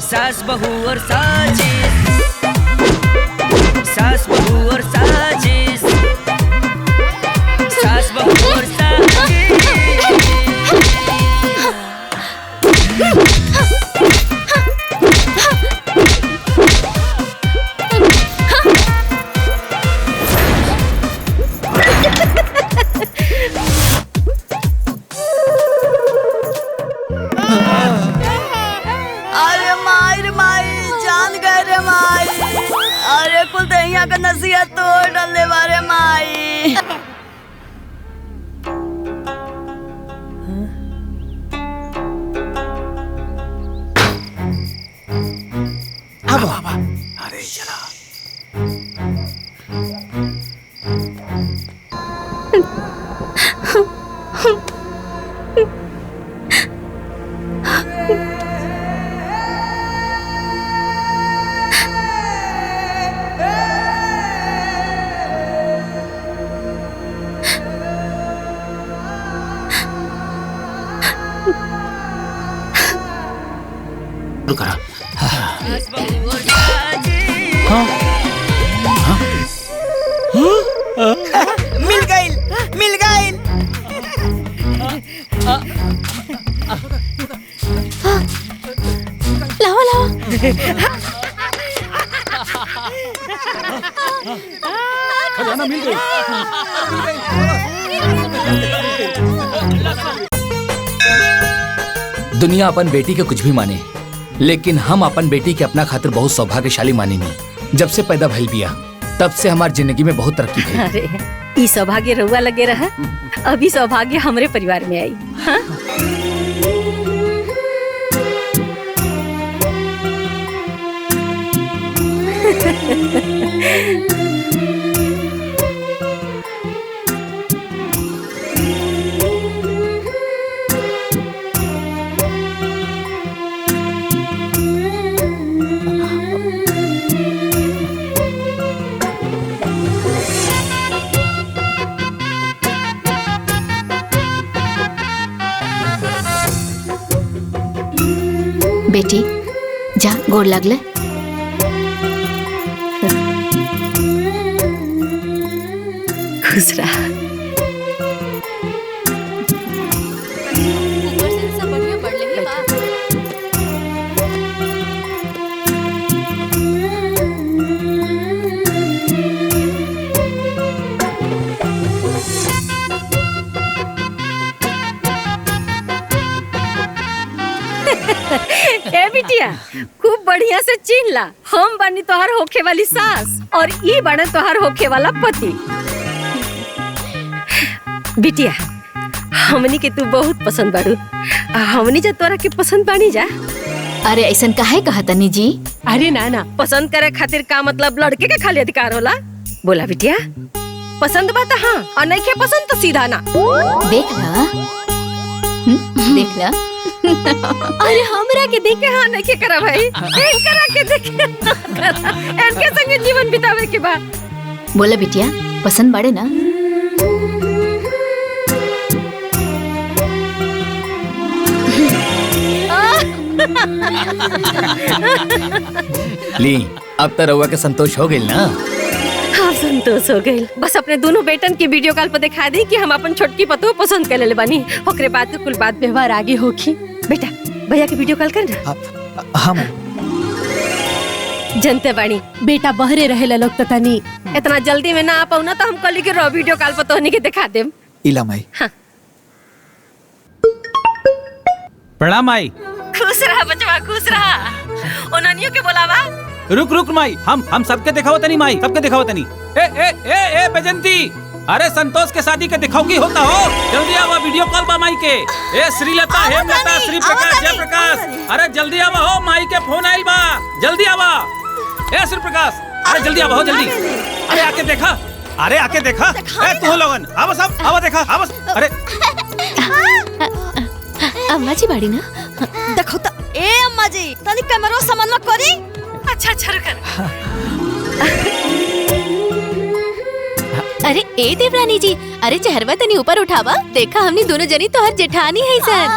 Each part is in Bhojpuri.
सास बहू और साजिश, सास बहू और साजिश, सास बहू और साजिश। का नसीहत तोड़ डालने वाले माई। अब अरे चला करा। मिल गई, मिल गई। लाओ लाओ। खजाना मिल गई। दुनिया अपन बेटी के कुछ भी माने, लेकिन हम अपन बेटी के अपना खातिर बहुत सौभाग्यशाली मानेनी। जब से पैदा भइल बिया तब से हमार जिंदगी में बहुत तरक्की भइल। अरे ई सौभाग्य रहुआ लगे रहा, अभी सौभाग्य हमरे परिवार में आई। हाँ? बेटी जा गोड़ लागले। खुश रहा। ए बिटिया खूब बढ़िया से चीन ला, हम बनी तोहर होखे वाली सास और ई बने तोहर होखे वाला पति। बिटिया हमनी के तू बहुत पसंद बाड़ू, हमनी जा तोरा के पसंद बानी जा। अरे ऐसन काहे कहा तनी जी? अरे ना ना, पसंद करे खातिर का मतलब लड़के के खाली अधिकार होला? बोला बिटिया, पसंद बा तो हाँ, और नहीं के पसंद तो सीधा ना। देख ला, देख ला। अरे हमरा के देखे हाँ नहीं के करा भाई, इनकरा के देखे इनके संगे जीवन बितावे के बाद। बोला बिटिया पसंद बाड़े ना? ली अब तो रउआ के संतोष हो गइल ना? हाँ संतोष हो गइल। बस अपने दोनों बेटन की वीडियो कॉल पर दिखा दी कि हम अपन छोटकी पतोह पसंद कर ले बानी, ओकरे बाद तो कुल बात व्यवहार आगे होगी। बेटा भैया की वीडियो कॉल कर ना। हम जनते बानी बेटा बहरे रहे लोग तनी इतना जल्दी में ना आ पाऊ ना, तो हम कल के रो वीडियो कॉल पर तोहनी के दिखा देम। इला माई। हाँ। प्रणाम माई। खुश रहा बचवा, खुश रहा। ओनानियों के बोलावा। रुक रुक माई, हम सबके दिखाओ तनी माई, सबके दिखाओ तनी। ए ए ए ए बजंती, अरे संतोष के शादी के दिखाओगी होता हो, जल्दी आवा, वीडियो कॉल बा माई के। ए श्रीलता, हेमलता, श्री प्रकाश, जय प्रकाश, अरे जल्दी आवा हो, माई के फोन आइल बा, जल्दी आवा। ए श्री प्रकाश, अरे जल्दी आवा हो, जल्दी। अरे आके देखा, अरे आके देखा। ए तू लोगन आवा, सब आवा, देखा आवा। अरे अम्मा जी बाड़ी ना? देखो तो ए अम्मा जी तनी कैमरा सामान करी। अच्छा अच्छा रुक। अरे ए देवरानी जी, अरे चेहरवा तनी ऊपर उठावा, देखा हमनी दोनों जनी तो हर जेठानी है सर।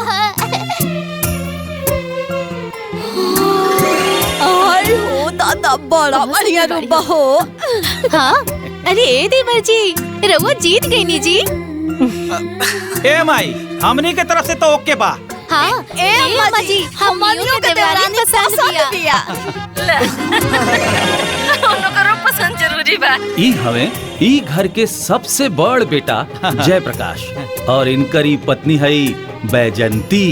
दादा बड़ा बढ़िया रूप हो। हाँ अरे ए देवर जी रउआ जीत गई नी जी। ए माई हमनी के तरफ से तो ओके बा। हाँ ए अम्मा जी हमनियों के देवरानी पसंद किया। करो पसंद जरूरी बा। ई हवे ई घर के सबसे बड़ बेटा जयप्रकाश और इनकरी पत्नी है बैजंती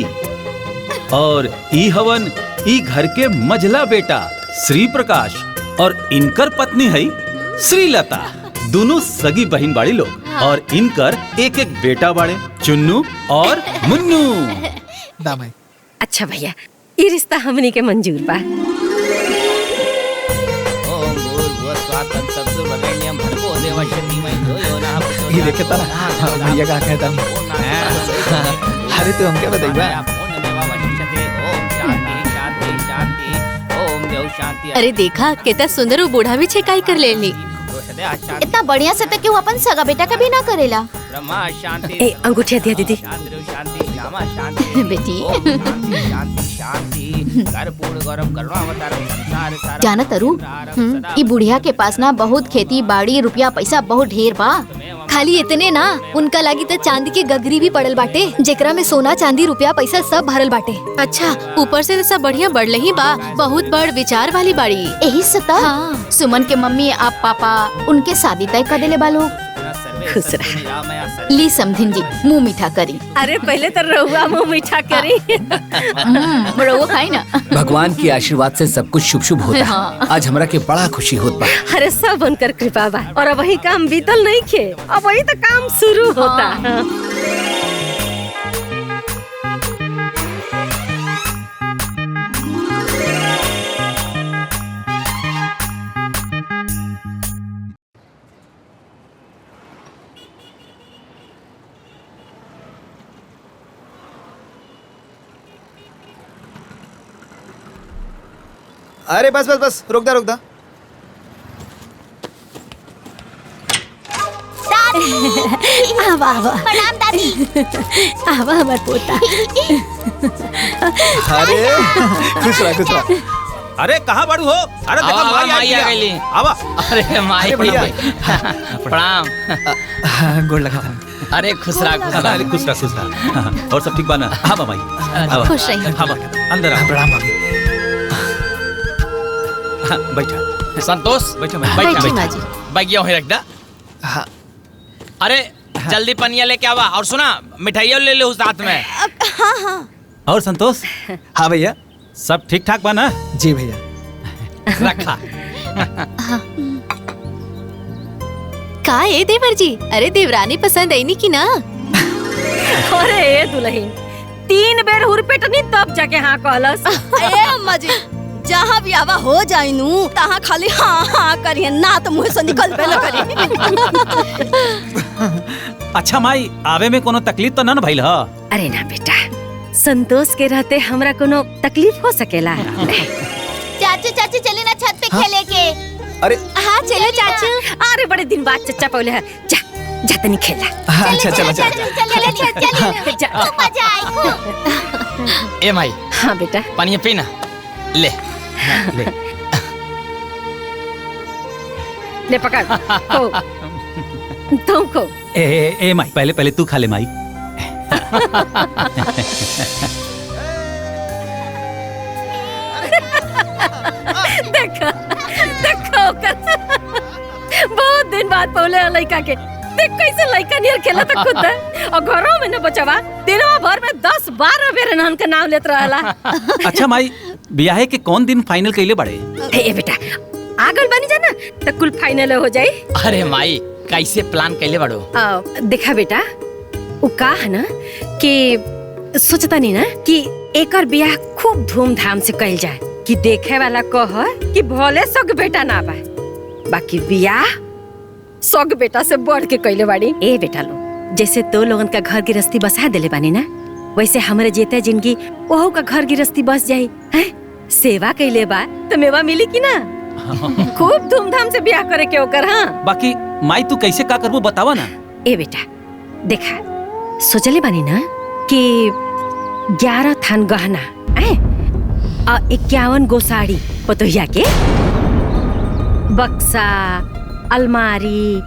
और ई हवन ई घर के मझला बेटा श्री प्रकाश और इनकर पत्नी है श्रीलता। दोनों सगी बहन बाड़ी लोग और इनकर एक एक बेटा बाड़े चुन्नू और मुन्नू। दामाई अच्छा भैया ये रिश्ता हमनी के मंजूर बा। ये देखे ता भैया का कहता अरे तू हमके बताइबा। अरे देखा कितना सुंदर वो बूढ़ा भी छेकाई कर लेनी। इतना बढ़िया से तक कि वो अपन सगा बेटा का भी ना करेला। ए अंगूठिया दिया दीदी। बेटी जाना तरु ई बुढ़िया के पास ना बहुत खेती बाड़ी रुपया पैसा बहुत ढेर बा। खाली इतने ना उनका लागी तो चांदी के गगरी भी पड़ल बाटे जेकरा में सोना चांदी रुपया पैसा सब भरल बाटे। अच्छा ऊपर से तो सब बढ़िया बढ़ ही बा। बहुत बड़ विचार वाली बाड़ी। यही सता हाँ। सुमन के मम्मी आप पापा उनके शादी तय कर देले बालो। खुश रहा। ली समधिन जी मुंह मीठा करी। अरे पहले तो रहुआ मुंह मीठा करी। रहुआ खाई ना। भगवान के आशीर्वाद से सब कुछ शुभ शुभ होता है। आज हमरा के बड़ा खुशी होत बा। अरे सब उनकर कृपा बा और अब वही काम बीतल नहीं खे अब वही तो काम शुरू होता। अरे बस बस बस रुक दा। प्रणाम दादी। आवा हमार पोता। अरे खुश रहा। अरे कहाँ बड़ू हो? अरे देखो माई आ गई। आवा। अरे माई भैया प्रणाम। गोड़ लगा। अरे खुश रहा। अरे खुश रहा। और सब ठीक बा ना? हाँ माई खुश रहिए। हाँ अंदर आ। प्रणाम भाभी। बैठा संतोष बैठा बैठी माँ जी। बैगिया वहीं रख दा। हाँ अरे जल्दी पनिया लेके आवा और सुना मिठाइया ले ले उस साथ में। और संतोष हाँ भैया सब ठीक ठाक बा ना? जी भैया। रखा। का ए देवर जी? अरे देवरानी पसंद आई नी की ना? अरे ए दुल्हन 3 बेर हुरपेटनी तब जाके हाँ कहलस। ए अम्मा जी जहाँ भी आवा हो जाई नू तहाँ खाली हाँ हाँ करिए ना तो मुँह से निकल पे करी। अच्छा माई आवे में कोनो तकलीफ तो ना भइल ह? अरे ना बेटा संतोष के रहते हमरा कोनो तकलीफ हो सकेला। चाचू चाचू चले ना छत पे खेले के। अरे हाँ चलो चाचू। अरे बड़े दिन बाद चचा पौले है जा जा तनी खेला। अच्छा चलो जा। मजा आई खूब। ए माई हाँ बेटा पनिया पीना ले। ले पकड़ खो तुम खो। ए माई पहले तू खा ले माई। देखो बहुत दिन बाद पौले लड़का के देख कैसे लड़का नियर खेला तो खुद और घरों में न बचवा दिनों भर में 10-12 बेर नहन के नाम लेत रहला। अच्छा माई ब्याहे के कौन दिन फाइनल कइले बड़े? ए बेटा आगल बनी जाना तो कुल फाइनल हो जाई। अरे माई कैसे प्लान कैले बड़ो? देखा बेटा वो का है ना कि सोचता नहीं ना कि एकर ब्याह खूब धूमधाम से कइल जाए कि देखे वाला कह कि भले सग बेटा ना बा बाकी ब्याह सग बेटा से बढ़ के कइले बाड़ी। ए बेटा लो जैसे तो लोगन का घर गृहस्थी बसा देले बानी ना वैसे हमरे जेते जिंदगी ओहो का घर गृहस्थी बस जाई हैं। सेवा कइले बा तो मेवा मिली कि ना? खूब धूमधाम से ब्याह करे के ओकर। हाँ बाकी माई तू कैसे का करबो बतावा ना। ए बेटा देखा सोचले बानी ना कि 11 थान गहना 51 गो साड़ी पतोहिया के बक्सा, अलमारी,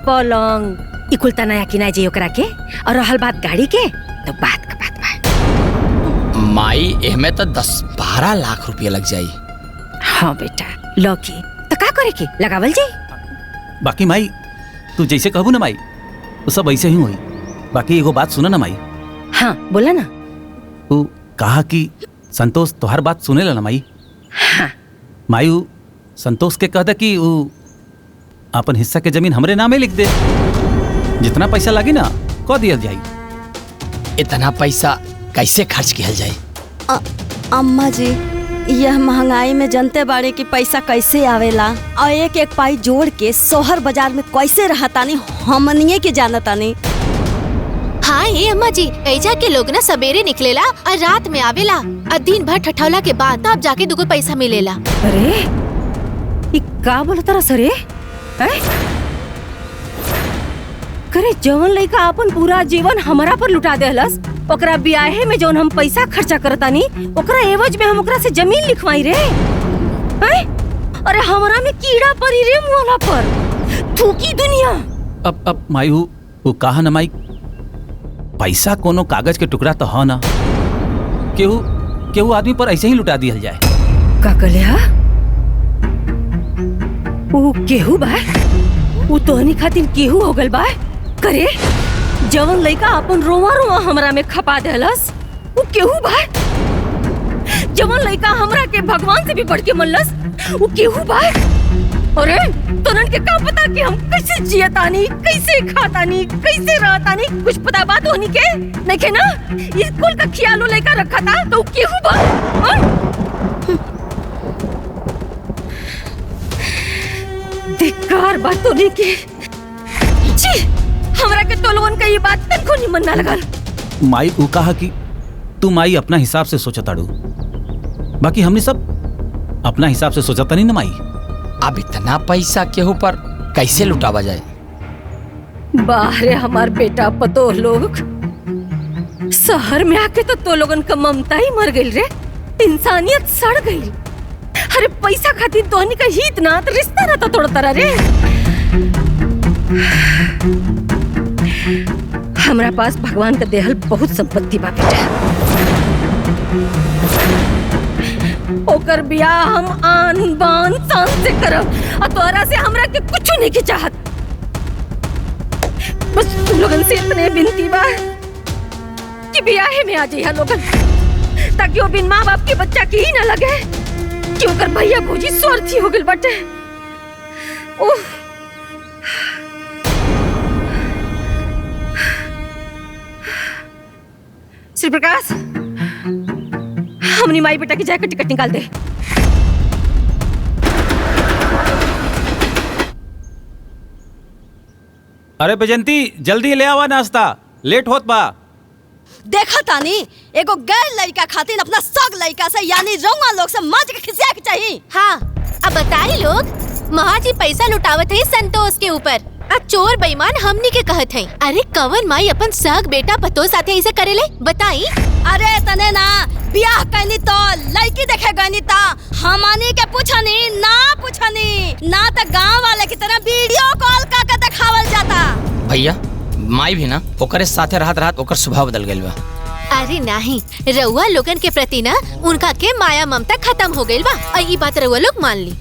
पलंग, इकुल त नया किनाय जे ओकरा के। और रहल बात गाड़ी के, तो बात का बात बा। माई एहमे तो 10-12 लाख रुपया लग जाई। हाँ बेटा, लौकी तो का करे के लगावल जाई। बाकी माई तू जैसे कहबू ना माई, वो सब ऐसे ही हुई। बाकी एगो बात सुना ना माई। हाँ बोला ना। तू कहा कि संतोष तोहर बात सुनेला ना माई। हाँ। माई उ संतोष के कहता कि उ अपन हिस्सा के जमीन हमरे नामे लिख दे, जितना पैसा लगी ना कह दिया जाई। इतना पैसा कैसे खर्च किया जाए? अम्मा जी, यह महंगाई में जनते बाड़े की पैसा कैसे आवेला और एक एक पाई जोड़ के शहर बाजार में कैसे रहतानी हमनिए के जानतानी। हाँ ये अम्मा जी, ऐजा के लोग ना सवेरे निकलेला और रात में आवेला और दिन भर ठठौला के बाद तब जाके दुगो पैसा मिलेला। अरे ये का बोलता रहा सरे? करे जवन लइका अपन पूरा जीवन हमारा पर लुटा देहलस, ओकरा ब्याहे में जौन हम पैसा खर्चा करतानी ओकरा एवज में हम ओकरा से जमीन लिखवाई रे। अरे हमारा में कीड़ा पड़ी रे मुआला पर। थूकी दुनिया। अब माई वो कहा ना माई, पैसा कोनो कागज के टुकड़ा तो है ना, केहू आदमी पर ऐसे ही लुटा दिया जाए। का कलिया? वो केहू बा? वो तोहनी खातिर केहू हो गल बा? करे जवन लइका अपन रोवा रोवा हमरा में खपा देहलस, वो केहू बा? जवन लइका हमरा के भगवान से भी बढ़ के मनलस, वो केहू बा? अरे तोनन के का पता कि हम कैसे जियतानी, कैसे खातानी, कैसे रहतानी? कुछ पता बात होनी के नहीं के ना? स्कूल का ख्यालो लइका रखा था तो केहू बा? धिक्कार बात होनी के। छी, हमरा के तो लोगन का ये बात तनको निमन ना लगल। माई वो कहा कि तू माई अपना हिसाब से सोचताड़ू, बाकी हमने सब अपना हिसाब से सोचता नहीं ना माई। अब इतना पैसा केहू पर कैसे लुटावा जाए? बाहरे हमार बेटा पतो लोग शहर में आके तो लोगन का ममता ही मर गई रे, इंसानियत सड़ गई। अरे पैसा खातिर तोहनी का हित ना तो रिश्ता ना तो तोड़ता रे। हमरा पास भगवान का देहल बहुत संपत्ति बा बेटा, ओकर बियाह हम आन बान शान से करब और तोरा से हमरा के कुछ नहीं की चाहत। बस तुम लोगन से इतने विनती बा कि बियाहे में आ जाइए लोगन, ताकि वो बिन माँ बाप के बच्चा की ही न लगे कि ओकर भैया भौजी स्वार्थी हो गइल बाटे। ओह श्री प्रकाश, हमनी माई बेटा की जाकर टिकट निकाल दे। अरे बैजंती जल्दी ले आवा नाश्ता, लेट होत बा। देखा तानी एगो गैर लड़का खातिर अपना सग लड़का से यानी रउआ लोग से माज के खिसिया के चाहिए। हाँ अब बताई लोग, महाजी पैसा लुटावत है संतोष के ऊपर, अब चोर बेईमान हमनी के कहत है। अरे कवन माई अपन सग बेटा पतो साथे ऐसे करेले बताई? अरे तने ना ब्याह कहनी तो लड़की देखे गनी ता हमनी के पूछनी ना तो गांव वाले की तरह वीडियो कॉल का दिखावल जाता। भैया माई भी ना ओकरे साथे रहत ओकर स्वभाव बदल गइल बा। अरे नहीं, रउआ लोगन के प्रति ना उनका के माया ममता खत्म हो गइल बा और ई बात रउआ लोग मान ली।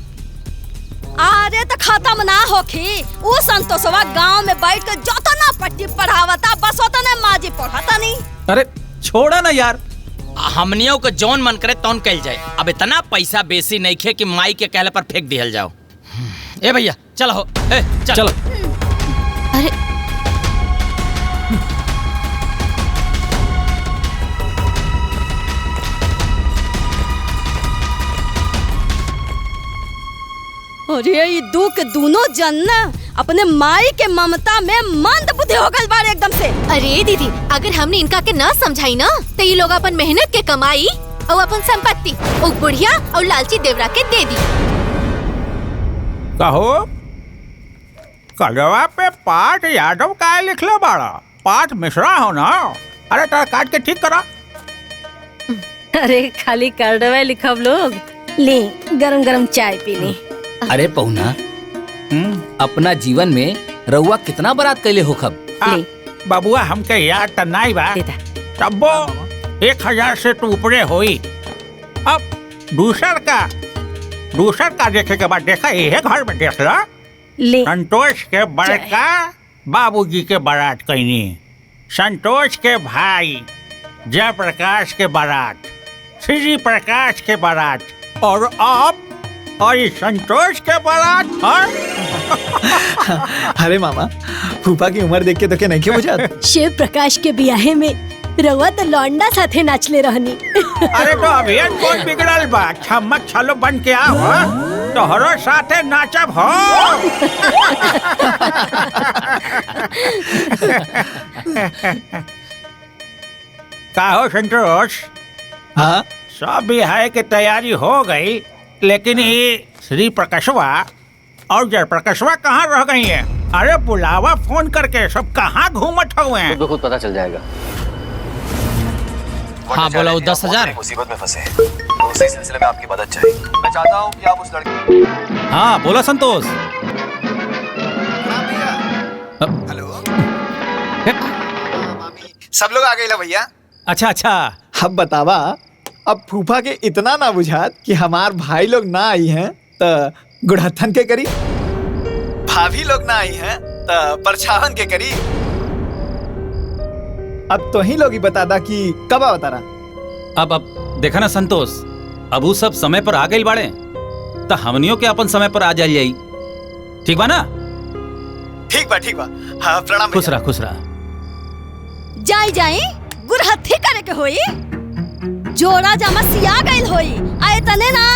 अरे तो खत्म ना होखी, वो संतोषवा गांव में बैठ कर जोतना पट्टी पढ़ावता बस ओतने माजी पढ़ाता नहीं। अरे छोड़ा ना यार, हमनियों को जौन मन करे तौन कइल जाए। अब इतना पैसा बेसी नहीं खे कि माई के कहले पर फेंक दिहल जाओ। ए भैया चलो हो, चलो। अरे अरे ये दू के दोनों जन अपने माई के ममता में मंद बुद्धि हो गल बारे एकदम से। अरे दीदी, अगर हमने इनका के ना समझाई ना तो ये लोग अपन मेहनत के कमाई और अपन संपत्ति उस बुढ़िया और लालची देवरा के दे दी। कहो कलवा पे पाठ यादव का लिखले बाड़ा, पाठ मिश्रा हो ना? अरे तारा काट के ठीक करा। अरे खाली कार्डवा लिखब लोग, ली गरम गरम चाय पी ली। अरे पहुना, अपना जीवन में रउआ कितना बारात कैले हो खब? बाबुआ हमके याद त नहीं बा, तब्बो 1000 से तो ऊपरे होई। अब दूसर का देखे के बाद देखा ये घर में देख ला। संतोष के बड़का बाबूजी के बारात कैनी, संतोष के भाई जयप्रकाश के बारात, श्री प्रकाश के बारात, और आप और संतोष के बारात। अरे मामा, फूफा की उम्र देख के तो क्या नहीं क्यों बुझा? शिव प्रकाश के ब्याहे में रउआ तो लौंडा साथे नाचले रहनी। अरे तो अभी कौन बिगड़ल बा, छमक छलो बन के आओ तोहरो साथे नाचब हो। का हो संतोष? हाँ, सब बिहार की तैयारी हो गई, लेकिन ये श्री प्रकाशवा और जय प्रकाशवा कहाँ रह गई है? अरे बुलावा फोन करके, सब कहाँ घूमत हुए हैं? खुद पता चल जाएगा। हाँ बोला, 10,000 मुसीबत में फंसे, तो उसी सिलसिले में आपकी मदद चाहिए। मैं चाहता हूँ कि आप उस लड़के। हाँ बोला संतोष। हेलो, सब लोग आ गए ला भैया। अच्छा अच्छा, अब बतावा, अब फूफा के इतना ना बुझात कि हमार भाई लोग ना आई हैं तो गुड़हथन के करी, भाभी लोग ना आई हैं तो परछावन के करी। अब तो ही लोग ही बता दा कि कब बता रहा। अब देखा ना संतोष, अब वो सब समय पर आ गई बाड़े, तो हमनियों के अपन समय पर आ जाई। ठीक बा ना? ठीक बा ठीक बा। हाँ प्रणाम। खुश रहा खुश रहा। जाई गुरहथी करे के होई, जोड़ा जमा सिया गइल होई, आए तने ना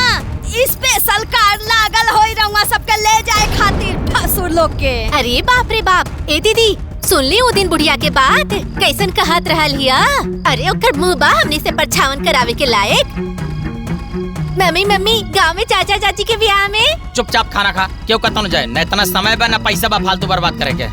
स्पेशल कार्ड लागल होई रउआ सबके ले जाए खातिर ठसुर लोग के। अरे बाप रे बाप, ए दीदी सुन ली वो दिन बुढ़िया के बात कैसन कहत रहल हिया? अरे ओकर मुंह बा हमने से परछावन करावे के लायक। मम्मी गाँव में चाचा चाची के ब्याह में चुपचाप खाना खा, क्यों कहता न जाए, न इतना समय बा न पैसा बा फालतू बर्बाद करे के।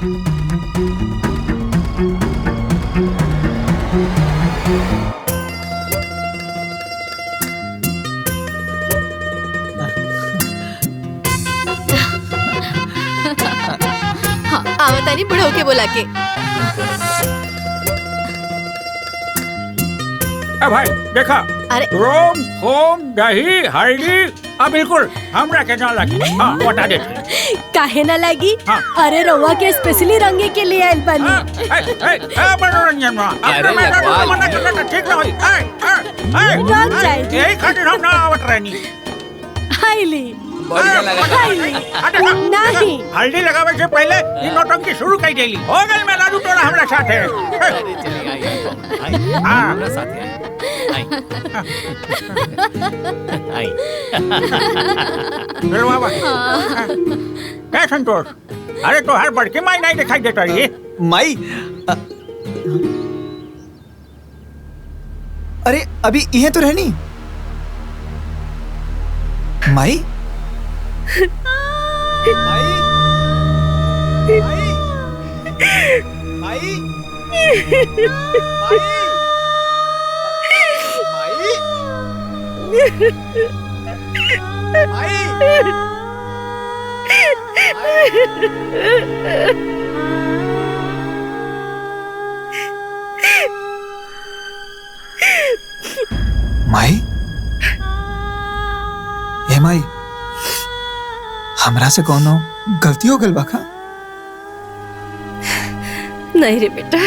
आवतानी बुढ़ो के बोला के। भाई देखा, अरे रोम होम दही हल्दी अब बिल्कुल हमरा के ना लगी। हाँ बता दे। काहे ना लगी? हाँ। अरे रउआ के स्पेशली रंगे के लिए आइल बानी। मनोरंजन में ठीक ना होई। रंग जाए यही खातिर हम ना आवत रहनी। हाईली नहीं, हल्दी लगावे से पहले ये नौटंकी शुरू कर देली। हो गई मैं लाडू तोड़ा हमरा साथे। हमरा साथे चलो बाबा। क्या संतोष? अरे तो हर बड़की माई नहीं दिखाई देता ये। माई अरे अभी यह तो रहनी माई। माई माई ए माई, हमरा से कोनो गलती हो गल बाका? नहीं रे बेटा,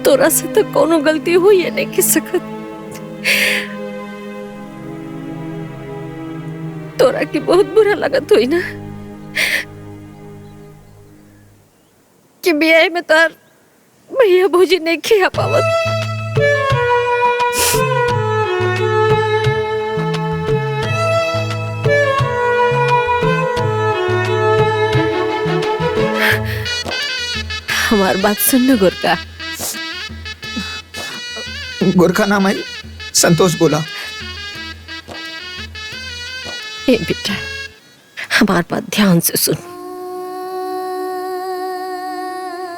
तोरा से तो कोनो गलती हुई है नहीं की सकत। तोरा की बहुत बुरा लगत हुई ना कि ब्याह में तार भैया भौजी नहीं खिया पावत। हमार बात सुन न गोरका। गोरखा नाम आई, संतोष बोला। ए बेटा, हमार बात ध्यान से सुन।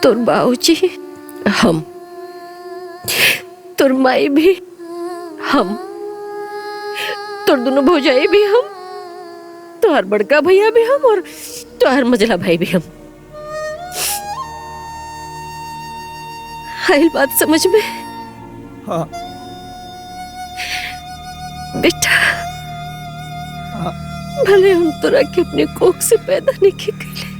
तोर बाबूजी हम, तोर माई भी हम, तो तोर दोनों भौजाई भी हम, तोहर बड़का भैया भी हम और तोहर मझला भाई भी हम। आइल बात समझ में? हाँ। बेटा भले हम तोरा के अपने कोख से पैदा नहीं किए,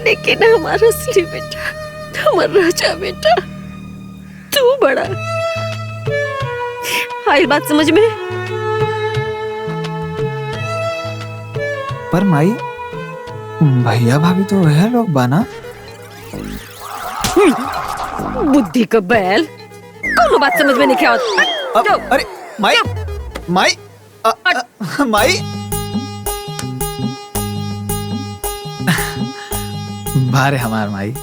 लेकिन हमारा असली बेटा, हमारा राजा बेटा तू बड़ा। आइल बात समझ में? पर माई भैया भाभी तो वह लोग बना। बुद्धि का बैल, कौन बात समझ में नहीं क्या होता? अरे माई माई माई बारे हमार माई।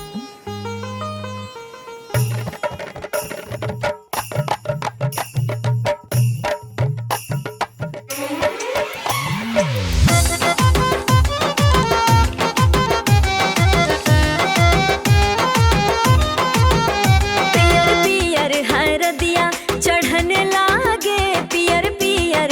पियर पियर हरदिया चढ़न लागे, पियर पियर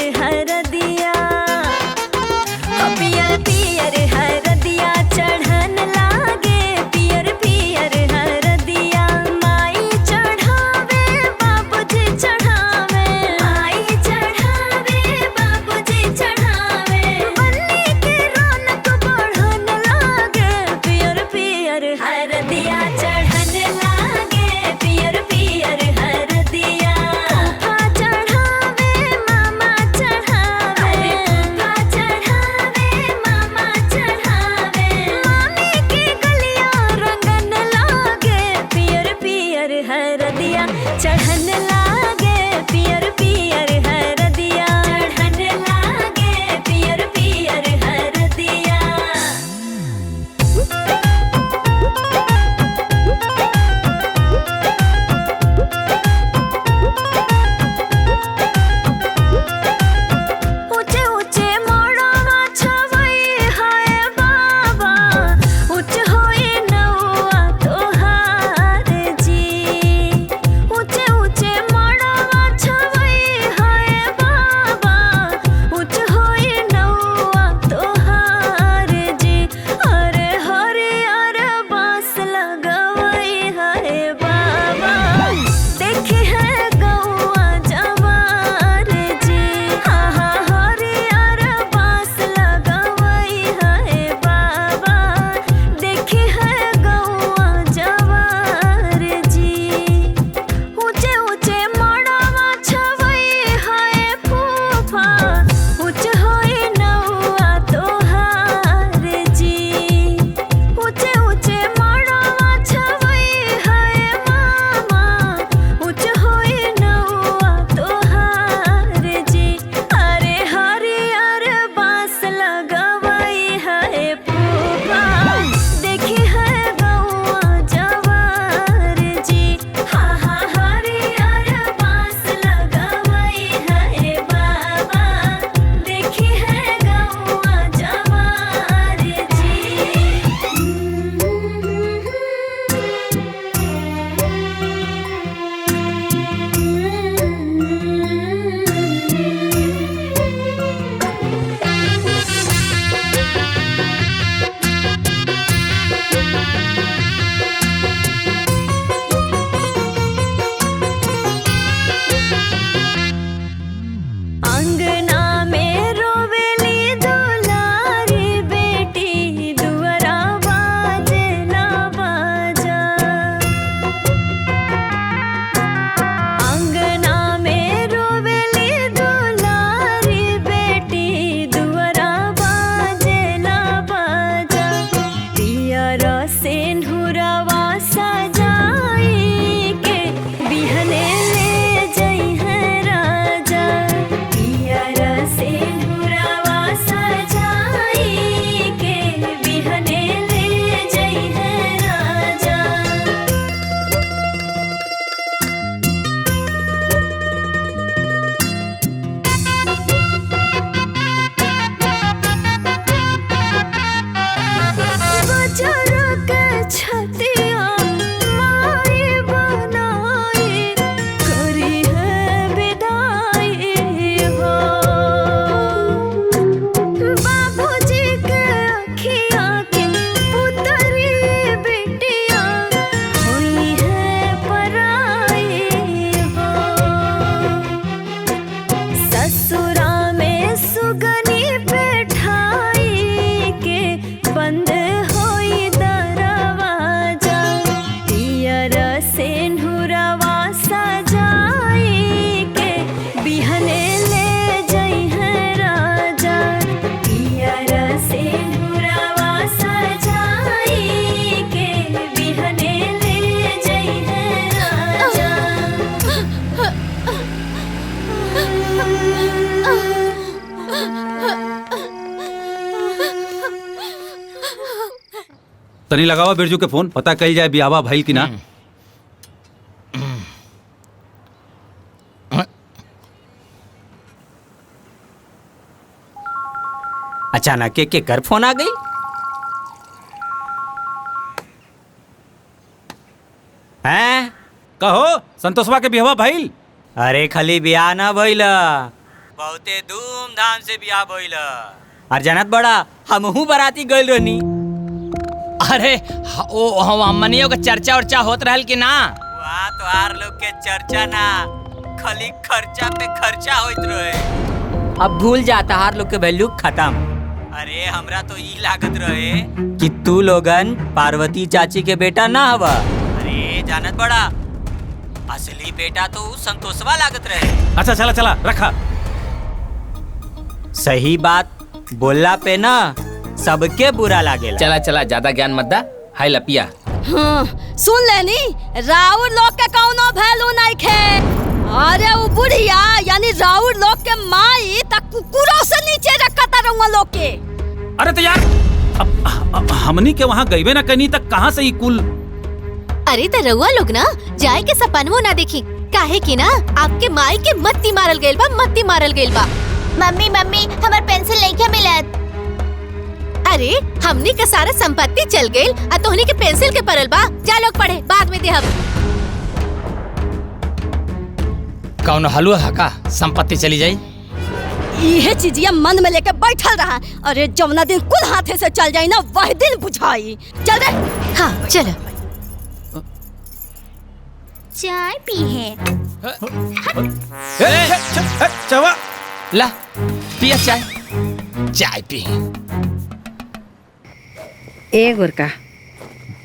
तनी लगावा बिरजू के फोन, पता कल जाए बियावा भइल की ना। अचानक के कर फोन आ गई। हैं? कहो संतोषवा के बियावा भइल? अरे खाली ब्याह ना भइल, बहुते धूमधाम से ब्याह भइल। और जानत बड़ा हमहू बाराती गइल रहनी। अरे ओ हमनियों का चर्चा उर्चा होत रहल कि ना? वहाँ तोहार लोग के चर्चा ना, खाली खर्चा पे खर्चा होइत रहे। अब भूल जा तोहार लोग के वैल्यू खत्म। अरे हमरा तो ई लागत रहे कि तू लोगन पार्वती चाची के बेटा ना हवा। अरे जानत बड़ा असली बेटा तो संतोषवा लागत रहे। अच्छा चला चला रखा। सही बात बोलला पे ना सबके बुरा लागेला। चला चला ज्यादा ज्ञान मत दा, हाय लपिया। सुन लेनी, राउर लोग के कौनो वैल्यू नहीं खे। अरे वो बुढ़िया यानी राउर लोग के माई तक कुकुरों से नीचे रखता रहूंगा लोग के। अरे तो यार अब हमनी के वहाँ गईबे ना कहीं तक कहाँ से ही कुल। अरे तो रउआ लोग ना जाए के सपनवो ना देखी, काहे कि ना आपके माई के मत्ती मारल गइल बा, मत्ती मारल गइल बा। मम्मी मम्मी हमार पेंसिल नहीं क्या मिलत। अरे हमनी के सारा संपत्ति चल गइल आ तोहनी के पेंसिल के परल बा। जा लोग पढ़े, बाद में देहब। कौन हलवा है का संपत्ति चली जाई? ये चीजिया मन में लेके बैठल रहा। अरे जमुना दिन कुल हाथे से चल जाई ना वही दिन बुझाई। चल रे। हाँ चलो। चाय पी है। चवा ला पिया चाय, चाय पी। ए गुरका।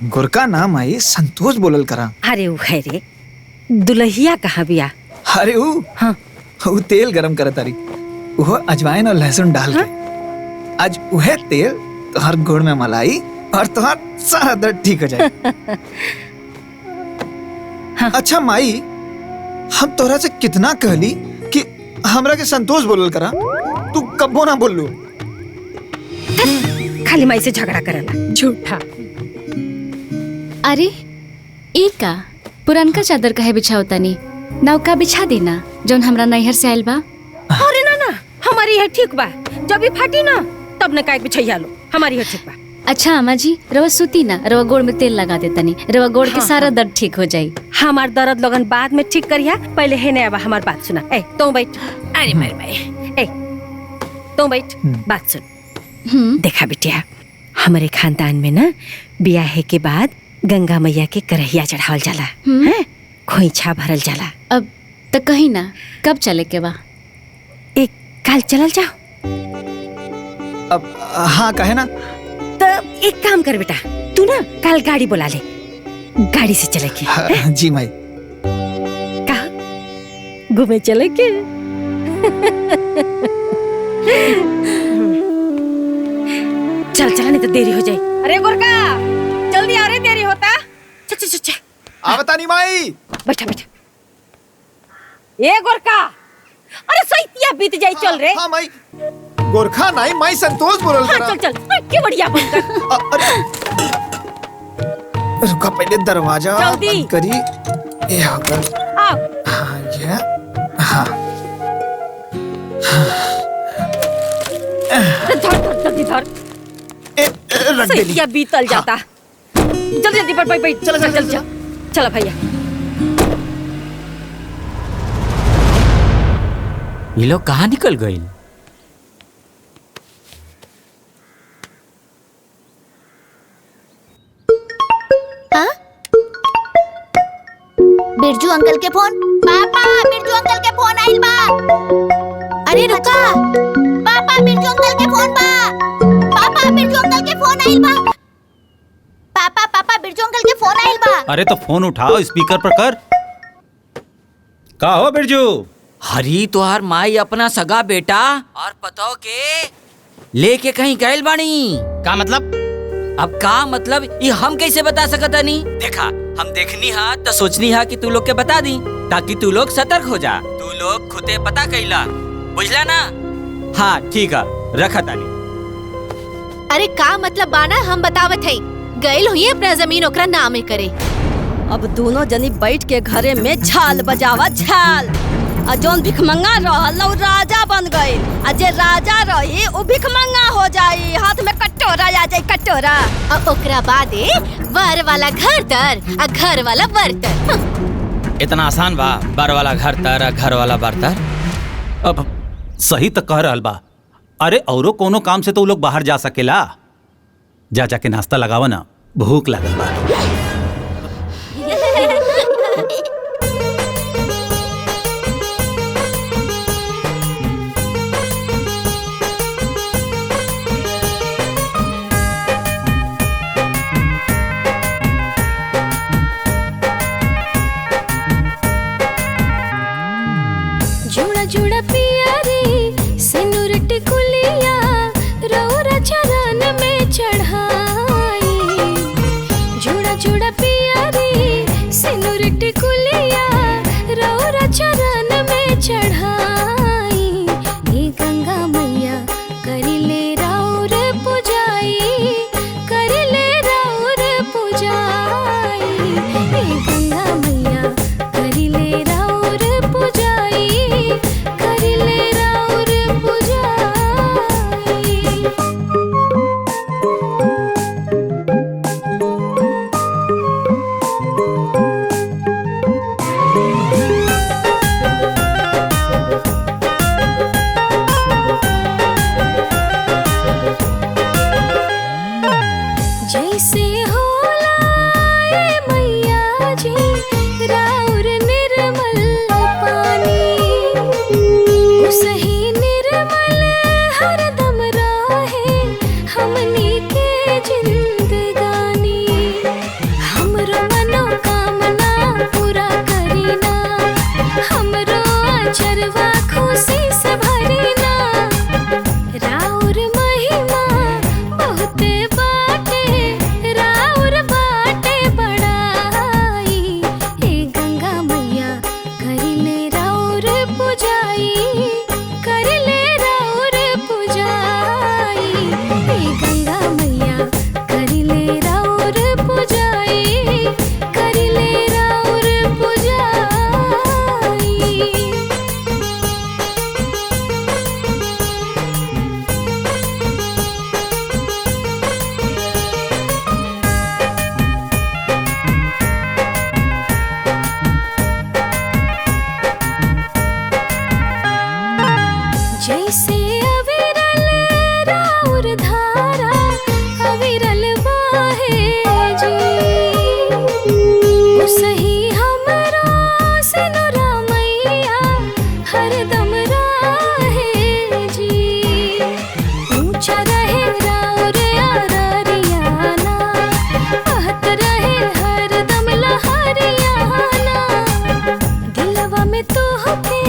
गुरका ना माई, संतोष बोलल करा। अरे वो है रे, दुल्हिया कहाँ बिया? अरे वो तेल गरम करत तारी, वो अजवाइन और लहसुन डाल के। आज वह तेल तोहर गुड़ में मलाई और तोहर सारा दर्द ठीक हो जाए। अच्छा माई, हम तोहरा से कितना कहली कि हमरा के संतोष बोलल करा, तू कब्बो ना बोललू। खाली माई से झगड़ा करला, झूठा। अरे एक का पुरनका चादर काहे बिछावता नी, नौका बिछा देना जौन हमरा नैहर से आइल बा। अरे ना ना हमारी है ठीक बा, जब भी फाटी ना तब न काहे बिछैया लो, हमारी है ठीक बा। अच्छा अम्मा जी रवा सूती ना, रवा गोड़ में तेल लगा देता नी, रवा गोड़ के सारा दर्द ठीक हो जाई। हमार दर्द लगन बाद में ठीक करिया, पहले है ना हमार बात सुना। ए तू बैठ। अरे मेरे भाई ए तू बैठ, बात सुन। देखा बिटिया, हमारे खानदान में ना ब्याह के बाद गंगा मैया के करहिया चढ़ावल जाला, हैं खोइछा भरल जाला। अब तक कहीं ना कब चले के बा? एक काल चलल जाओ। अब हाँ कहे ना। तो एक काम कर बेटा, तू ना कल गाड़ी बुला ले, गाड़ी से चले के। जी माई। कहा घूमे चले के? चल चल नहीं तो देरी हो जाए। अरे गोरका जल्दी आ रे, देरी होता। चल चल चल आवता नहीं माई। बैठा बैठा। ए गोरका, अरे सैतिया बीत जाई, चल रे। हाँ माई। गोरखा नहीं माई, संतोष बोलल करा। हाँ चल चल, के बढ़िया बंद कर। रुका पहले दरवाजा बंद करी। ये होगा। आओ। हाँ ये हाँ। धर जल्दी धर। सैतिया बीतल जाता। जल्दी जल्दी बैठ बैठ। चल चल चल चल भैया। ये लोग कहाँ निकल गए? बिरजू अंकल के फोन। पापा बिरजू अंकल के फोन आइल बा। अरे रुका, पापा बिरजू अंकल के फोन बा। पापा बिरजू अंकल के फोन आइल बा। पापा पापा बिरजू अंकल के फोन आइल बा। अरे तो फोन उठाओ, स्पीकर पर कर। का हो बिरजू? हरी तोहार माई अपना सगा बेटा और पतो के लेके कहीं गइल बानी। का मतलब? अब का मतलब ये हम कैसे बता सकता नहीं? देखा हम देखनी हा तो सोचनी हा कि तू लोग के बता दी, ताकि तू लोग सतर्क हो जा। तू लोग खुदे पता कैला, बुझला ना? हाँ ठीक है, रखा ताली। अरे का मतलब बाना हम बतावत है। गइल हुई अपना जमीन ओकरा नामे करे। अब दोनों जनी बैठ के घरे में झाल बजावा झाल। आ जोन भिखमंगा रहल ना उ राजा बन गई। आ जे राजा रही उ भिखमंगा हो जाई, हाथ में कटोरा आ जाई कटोरा। और ओकरा बादे वर वाला घर तर आ घर वाला बर्तर। इतना आसान बा बर वाला घर तर घर वाला बर्तर? अब सही तो कह रहल बा। अरे औरो कोनो काम से तो उ लोग बाहर जा सकेला। जा जाके नाश्ता लगावा ना, भूख लागल बा। जुड़ा जुड़ा पिया रे सिनुर टिकुलिया रौरा चरण में चढ़ाई। जुड़ा जुड़ा पिया रे सिनुर टिकुलिया रौरा चरण में चढ़ाई। हे गंगा मैया करिले राउर पुजाई, करिले राउर पुजाई। हे गंगा मैया करिले राउर पुजाई, करिले राउर पुजाई। जैसे होला ए मैया जी राउर निर्मल पानी, उसही निर्मल हरदम रहे हमनी के जिंदगानी। हमरो मनोकामना पूरा करीना, हमरो अचरवा खुशी से भरीना। राउर महिमा बहुते बाटे, राउर बाटे बड़ाई। हे गंगा मैया करिले राउर पुजाई, करिले राउर पुजाई। हे गंगा मैया करिले राउर पुजाई, करिले राउर पुजाई। जैसे अविरल राउर धारा अविरल बाहे जी, उसही हमरो सिनुरा मैया हरदम राहे जी। ऊंचा रहे राउर अररियाना, बहत रहे हरदम लहरियाना। दिलवा में तोहके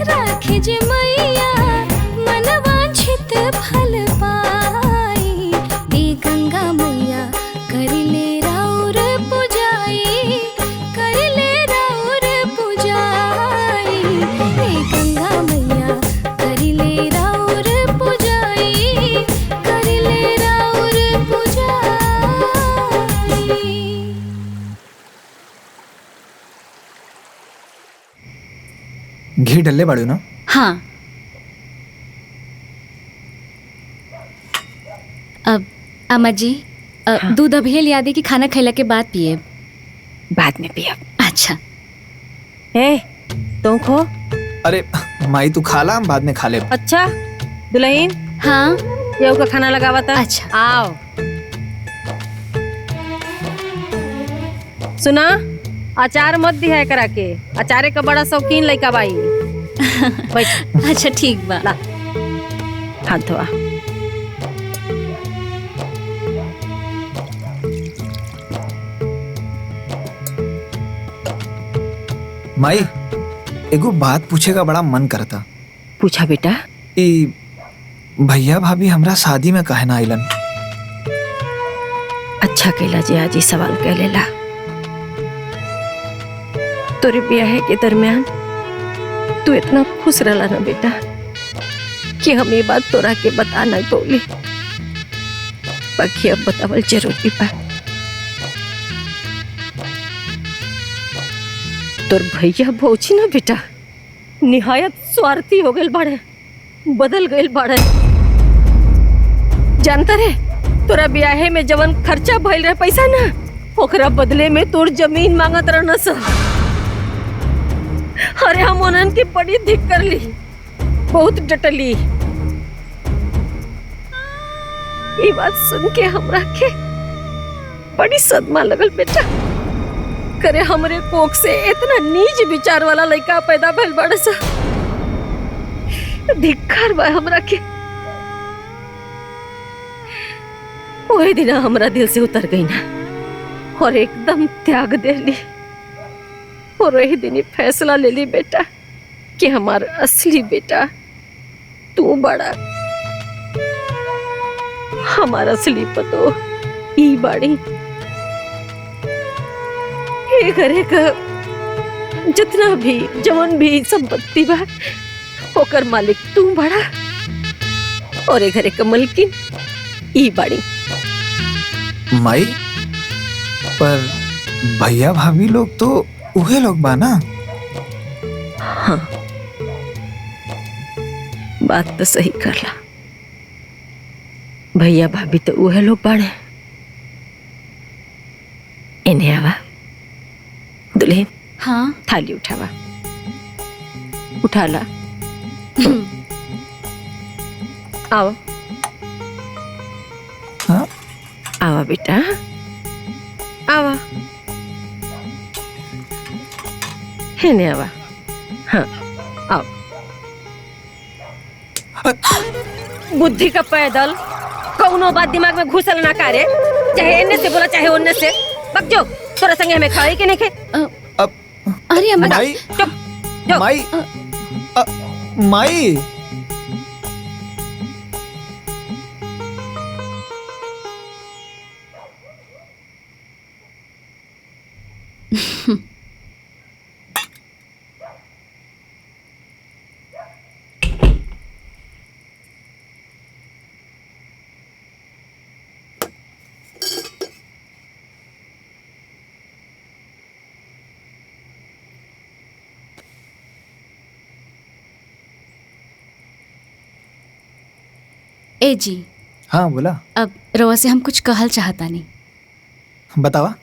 राखे जे मैया मनवांछित फल पाई। हे गंगा मैया करिले राउर पुजाई, करिले राउर पुजाई। हे गंगा मैया करिले राउर पुजाई, करिले राउर पुजाई। घी डल्ले बाड़ू ना? हाँ। अब अम्मा जी दूध अभी लिया दे कि खाना खैला के बाद पिए? बाद में पिए। अच्छा। ए तुम खो। अरे माई तू खा ला, हम बाद में खा ले। अच्छा दुल्हन। हाँ ये का खाना लगावा था। अच्छा आओ। सुना अचार मत दिया करा के, अचारे का बड़ा शौकीन लड़का बाई। अच्छा ठीक बा। हाथ धोआ। माई एगो बात पूछे का बड़ा मन करता। पूछा बेटा। ई भैया भाभी हमरा शादी में काहे ना आइलन? अच्छा कैला जी आज सवाल कह लेला। तोरे ब्याह के दरमियान तू इतना खुश रहला ना बेटा कि हम ये बात तोरा के बता नहीं पौली। बाकी अब बतावल जरूरी बा। तोर भैया भौजी ना बेटा निहायत स्वार्थी हो गए बाड़े, बदल गए बाड़े। जानता रे तोरा ब्याहे में जवन खर्चा भइल रहे पैसा ना, ओकरा बदले में तोर जमीन मांगत रहना सा। अरे हम उन्हन की बड़ी धिक कर ली, बहुत डटली। ये बात सुन के हमरा के बड़ी सदमा लगल बेटा। करे हमरे कोख से इतना नीच विचार वाला लड़का पैदा भइल बड़ा सा। धिक्कार बा हमरा के। वही दिन हमरा दिल से उतर गई ना और एकदम त्याग दे ली। और वही दिन ही फैसला ले ली बेटा कि हमारा असली बेटा तू बड़ा, हमारा असली पतो ई बाड़ी। ये घरे का जितना भी जवन भी संपत्ति बा ओकर मालिक तू बड़ा और ये घरे का मलकिन ई बाड़ी। माई पर भैया भाभी लोग तो उहे लोग बा ना। हाँ बात तो सही करला, भैया भाभी तो उहे लोग बाड़े। इन्हें आवा दुल्हन। हाँ थाली उठावा, उठाला। आओ हाँ आवा बेटा आवा, इन्हें आवा। हाँ आओ। बुद्धि का पैदल कौनो बात दिमाग में घुसल ना करे, चाहे इन्ने से बोला चाहे उन्ने से। बक जो तोरा संगे हमें खाए के नहीं खे। अरे अम्मा माई चुप जो। माई माई ए जी। हाँ बोला। अब रवा से हम कुछ कहल चाहता नहीं। बतावा।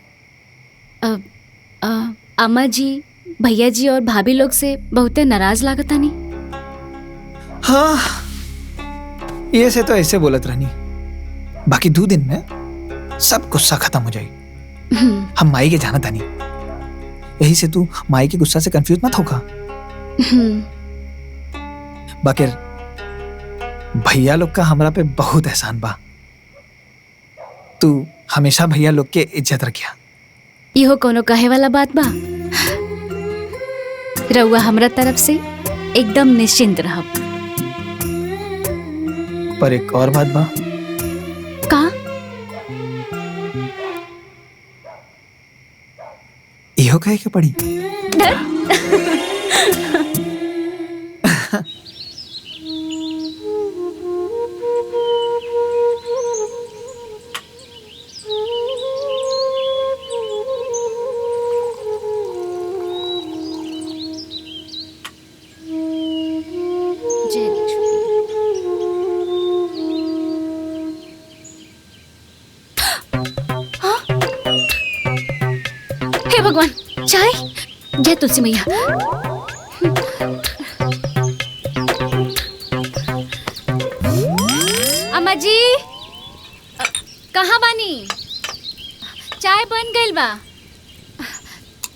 अब अम्मा जी भैया जी और भाभी लोग से बहुते नाराज लागता नहीं। हाँ ये से तो ऐसे बोलत रहनी, बाकी 2 दिन में सब गुस्सा खत्म हो जाए। हम माई के जाना था नहीं, यही से तू माई के गुस्सा से कंफ्यूज मत होगा। बाकी भैया लोग का हमरा पे बहुत एहसान बा। तू हमेशा भैया लोग के इज्जत रखिया। इहो कोनो कहे वाला बात बा। रउआ हमरा तरफ से एकदम निश्चिंत रहब। पर एक और बात बा। का? इहो कहे के पड़ी। हे भगवान, चाय। जय तुलसी मैया। अम्मा जी कहाँ बानी? चाय बन गइल बा।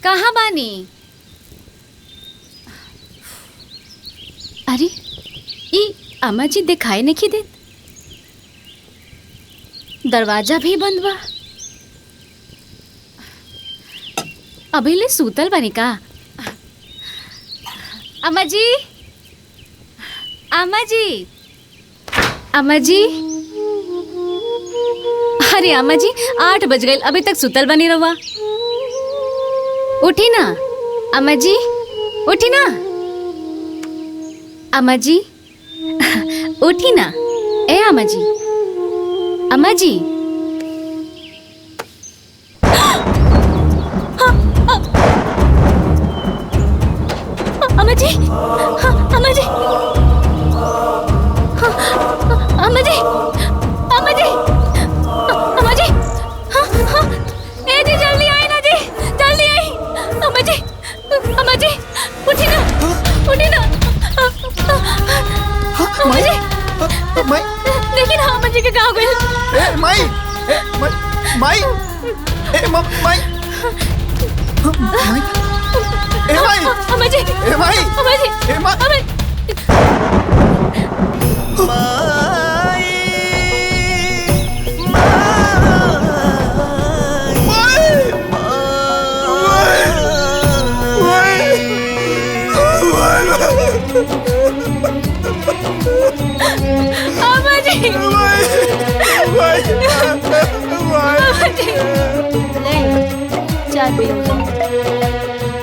कहाँ बानी? अरे ई अम्मा जी दिखाई नहीं देत। दरवाजा भी बंद बा। अभी ले सूतल बनी का? अम्मा जी, अम्मा जी, अम्मा जी। अरे अम्मा जी 8 बज गए, अभी तक सूतल बनी रहुआ। उठी ना अम्मा जी, उठी ना अम्मा जी। उठी ना ए अम्मा जी, अम्मा जी। जी हाँ, अम्मा जी हाँ, अम्मा जी अम्मा जी अम्मा जी हाँ हाँ ए जी जल्दी आई ना जी जल्दी आई अम्मा जी उठी ना अम्मा जी देखिए ना अम्मा जी के कहाँ गए माई माई माई अम्मा जी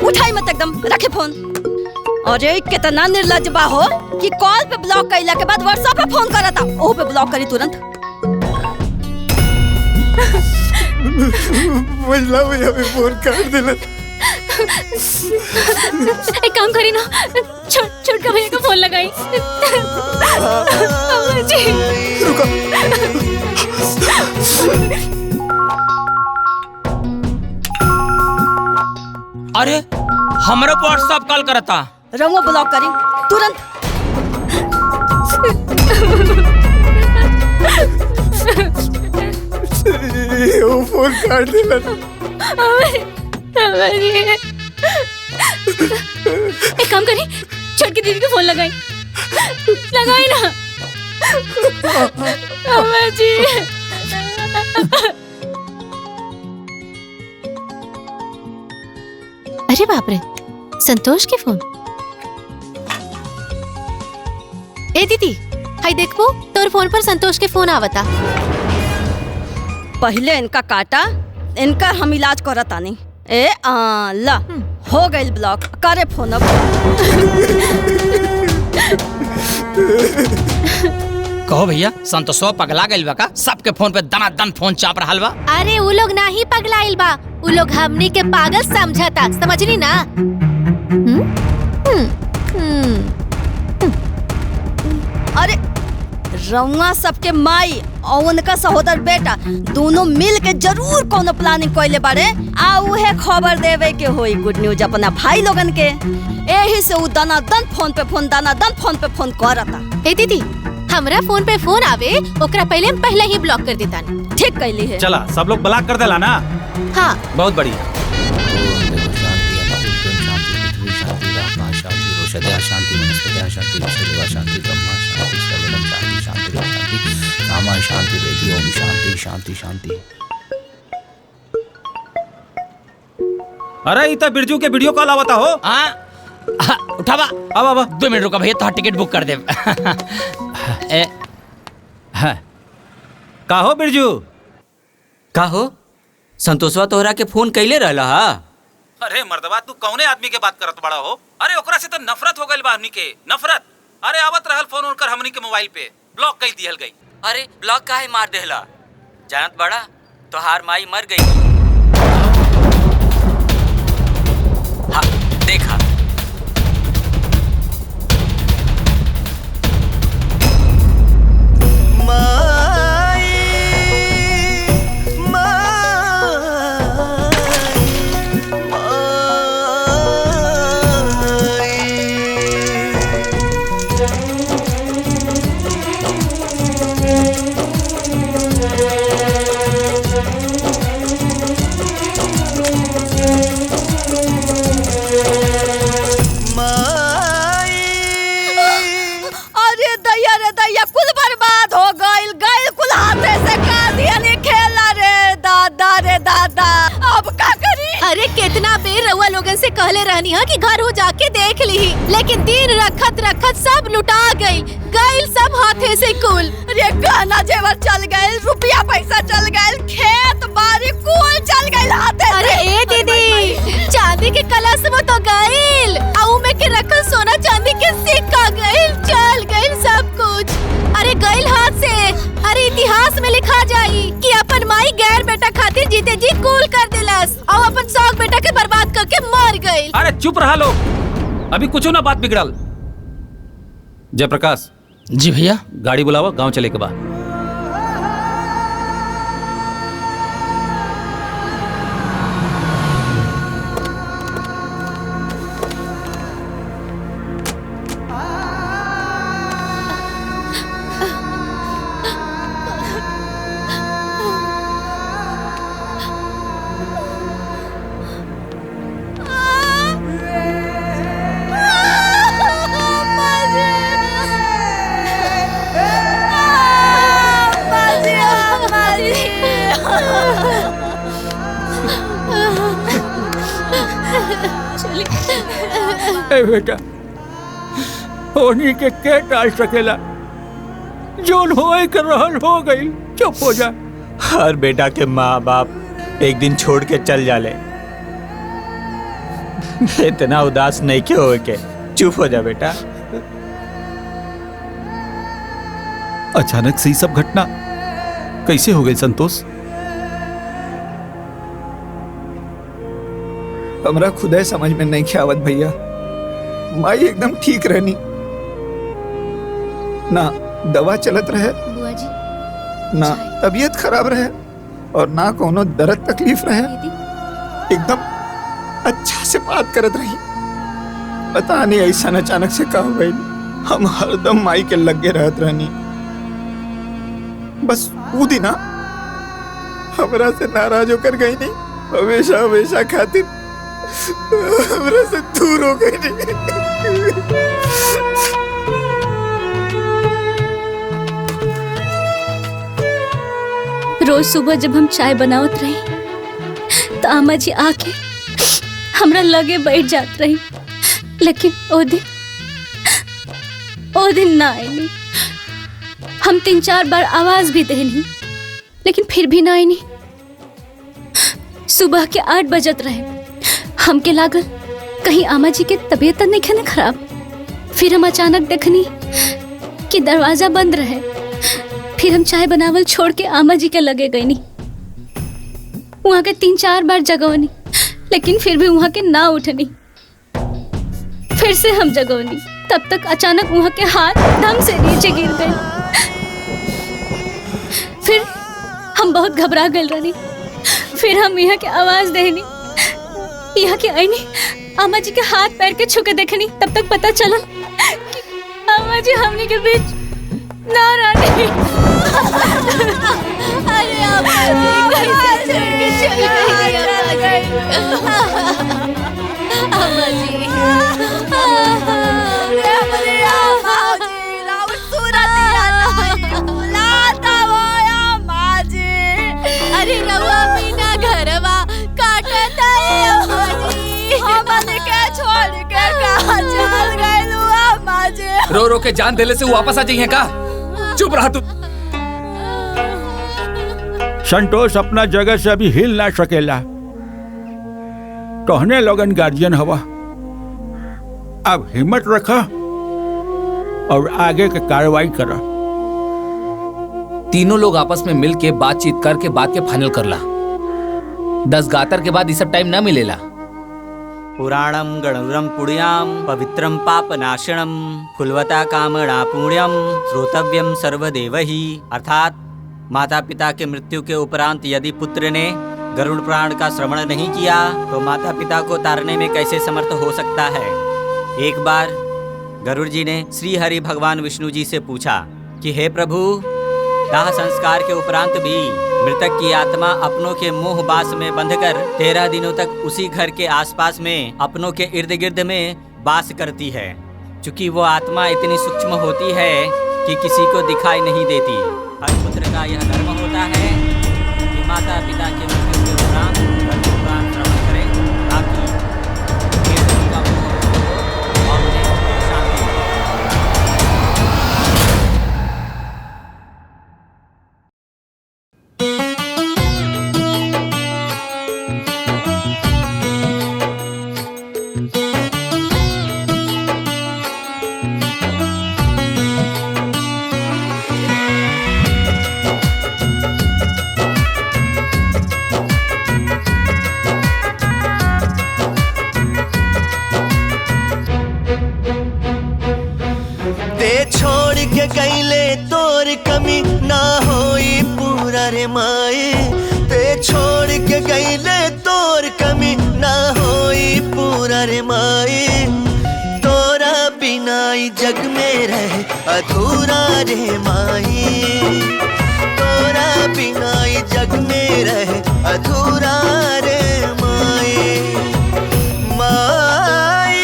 उठाई मत एकदम रखे फोन। अरे कितना निर्लज बा हो कि कॉल पे ब्लॉक कइला के बाद व्हाट्सएप पे फोन करता ओह पे ब्लॉक करी तुरंत। मुझे भी फोन कर देला। एक काम करी ना छोटका भैया को फोन लगाई। अम्मा जी रुको अरे हमरा पे व्हाट्सएप कॉल करता रंगो ब्लॉक करी तुरंत। वो फोन काट देला। एक काम करी छोटकी दीदी को फोन लगाई ना अम्मा जी। अरे बाप रे संतोष के फोन। ए दीदी हाय देखो तोर फोन पर संतोष के फोन आवता। पहले इनका काटा इनका हम इलाज करता नहीं। ए ला हो गई ब्लॉक करे फोन अब। कहो भैया संतोषवा पगला गइल बा का? सबके फोन पे दनादन फोन चाप रहल बा। अरे वो लोग ना ही पगलाइल बा वो लोग हमनी के पागल समझता समझनी ना। अरे रउआ सबके माई और उनका सहोदर बेटा दोनों मिल के जरूर कोनो प्लानिंग कइले बारे आ उहे खबर देवे के होई गुड न्यूज अपना भाई लोगन के। एही से उ दनादन फोन पे फोन करता। ए दीदी हमरा फोन पे फोन आवे ओकरा पहले ही ब्लॉक कर देता। ठीक कैली है। चला सब लोग ब्लॉक कर देला ना। हाँ बहुत बढ़िया। अरे इतना बिरजू के वीडियो कॉल आवता हो। उठावा अब 2 मिनट रुका भैया तो टिकट बुक कर दे। का हो बिरजू का हो संतोषवा तोहरा के फोन कैले रहला हा? अरे मर्दवा तू कौने आदमी के बात करत बड़ा हो? अरे ओकरा से तो नफरत हो गइल बा हमनी के नफरत। अरे आवत रहल फोन उनकर हमनी के मोबाइल पे ब्लॉक कर दिहल गई। अरे ब्लॉक काहे मार देहला? जानत बड़ा तोहार माई मर गई। हाँ देखा कुल बर्बाद हो गइल कुल हाथे से का दिया नहीं खेला रे दादा अब का करी। अरे कितना बेर रउआ लोगन से कहले रहनी हा कि घर हो जाके देख ली लेकिन दिन रखत सब लुटा गइल सब हाथे से कुल। अरे गहना जेवर चल गइल रुपया पैसा चल गइल खेत बाड़ी कुल चल गइल हाथे। अरे ए दीदी चांदी के कलश में तो गइल आऊ में के रखल सोना चांदी के सिक्का गइल चल गइल सब कुछ। अरे गइल हाथ से। अरे इतिहास में लिखा जाई कि अपन माई गैर बेटा खातिर जीते जी कूल कर दिलस और अपन शौक बेटा के बर्बाद करके मर गइल। अरे चुप रहा लोग। अभी कुछ ना बात बिगड़ल। जयप्रकाश। जी भैया। गाड़ी बुलावा, गांव चले के बाद। बेटा होनी के टाल सकेला, जोन होए कर रहल हो गई, चुप हो जा। हर बेटा के माँ बाप एक दिन छोड़ के चल जाले, इतना उदास नहीं क्यों हो के, चुप हो जा बेटा। अचानक से ही सब घटना कैसे हो गई संतोष? हमरा खुद समझ में नहीं ख्यावत भैया। माई एकदम ठीक रहनी, ना दवा चलत रहे, बुआ जी ना तबीयत खराब रहे और ना कोनो दर्द तकलीफ रहे, एकदम अच्छा से बात करत रही। पता नहीं ऐसा अचानक से का हो गई, हम हरदम माई के लगे रहत रहनी। बस वो दिन हमरा से नाराज होकर गई नहीं, हमेशा हमेशा खातिर हमरा से दूर हो गई नहीं। रोज सुबह जब हम चाय बनावत रही तो अम्मा जी आके हमरा लगे बैठ जात रही, लेकिन ओ दिन ना आईनी। हम 3-4 बार आवाज भी देनी, लेकिन फिर भी ना आईनी। सुबह के 8 बजत रहे, हमके लागल कहीं आमा जी के तबीयत नहीं खने खराब। फिर हम अचानक देखनी कि दरवाजा बंद रहे। फिर हम चाय बनावल छोड़ के आमा जी के लगे गईनी। वहाँ के 3-4 बार जगवनी, लेकिन फिर भी वहाँ के ना उठनी। फिर से हम जगवनी, तब तक अचानक वहाँ के हाथ दम से नीचे गिर गए। फिर हम बहुत घबरा गए रही। फिर हम यहाँ के आवाज देनी, यहाँ के आईनी, अम्मा जी के हाथ पैर के छुके देखनी। तब तक पता चला कि अम्मा जी हमने के बीच ना रही। अरे अम्मा जी कैसे छोड़ के चली गई अम्मा जी। अरे रउआ बिना घरवा काटत है अम्मा जी। हमने के छोड़ के कहां चल गए अम्मा जी। रो रो के जान देले से वापस आ जाइए का? चुप रहा तू। संतोष अपना जगह से अभी हिल ना सकेला, कहने लोगन गार्जियन हवा। अब हिम्मत रखा और आगे के कार्रवाई करा। तीनों लोग आपस में मिल के बातचीत करके बात के फाइनल करला। 10 गातर के बाद ये सब टाइम ना मिलेला। पुराणम गणुरम पुण्याम पवित्रम पापनाशनम फुलवता कामना पुण्यम श्रोतव्यम सर्वदेवहि। अर्थात माता पिता के मृत्यु के उपरांत यदि पुत्र ने गरुड़ पुराण का श्रवण नहीं किया तो माता पिता को तारने में कैसे समर्थ हो सकता है। एक बार गरुड़ जी ने श्री हरि भगवान विष्णु जी से पूछा कि हे प्रभु, दाह संस्कार के उपरांत भी मृतक की आत्मा अपनों के मोह बास में बंधकर 13 दिनों तक उसी घर के आसपास में अपनों के इर्द गिर्द में वास करती है। चूंकि वो आत्मा इतनी सूक्ष्म होती है कि किसी को दिखाई नहीं देती। हर पुत्र का यह धर्म होता है कि माता पिता के मृत्यु के उपरांत पुराण श्रवण करें ताकि का मोह और उन्हें शांति मिले। गईले तोर कमी ना होई पूरा रे माए ते छोड़ के गईले तोर कमी ना होई पूरा रे माए तोरा बिना ई जग में रहे अधूरा रे माई तोरा बिना ई जग में रहे अधूरा रे माई माई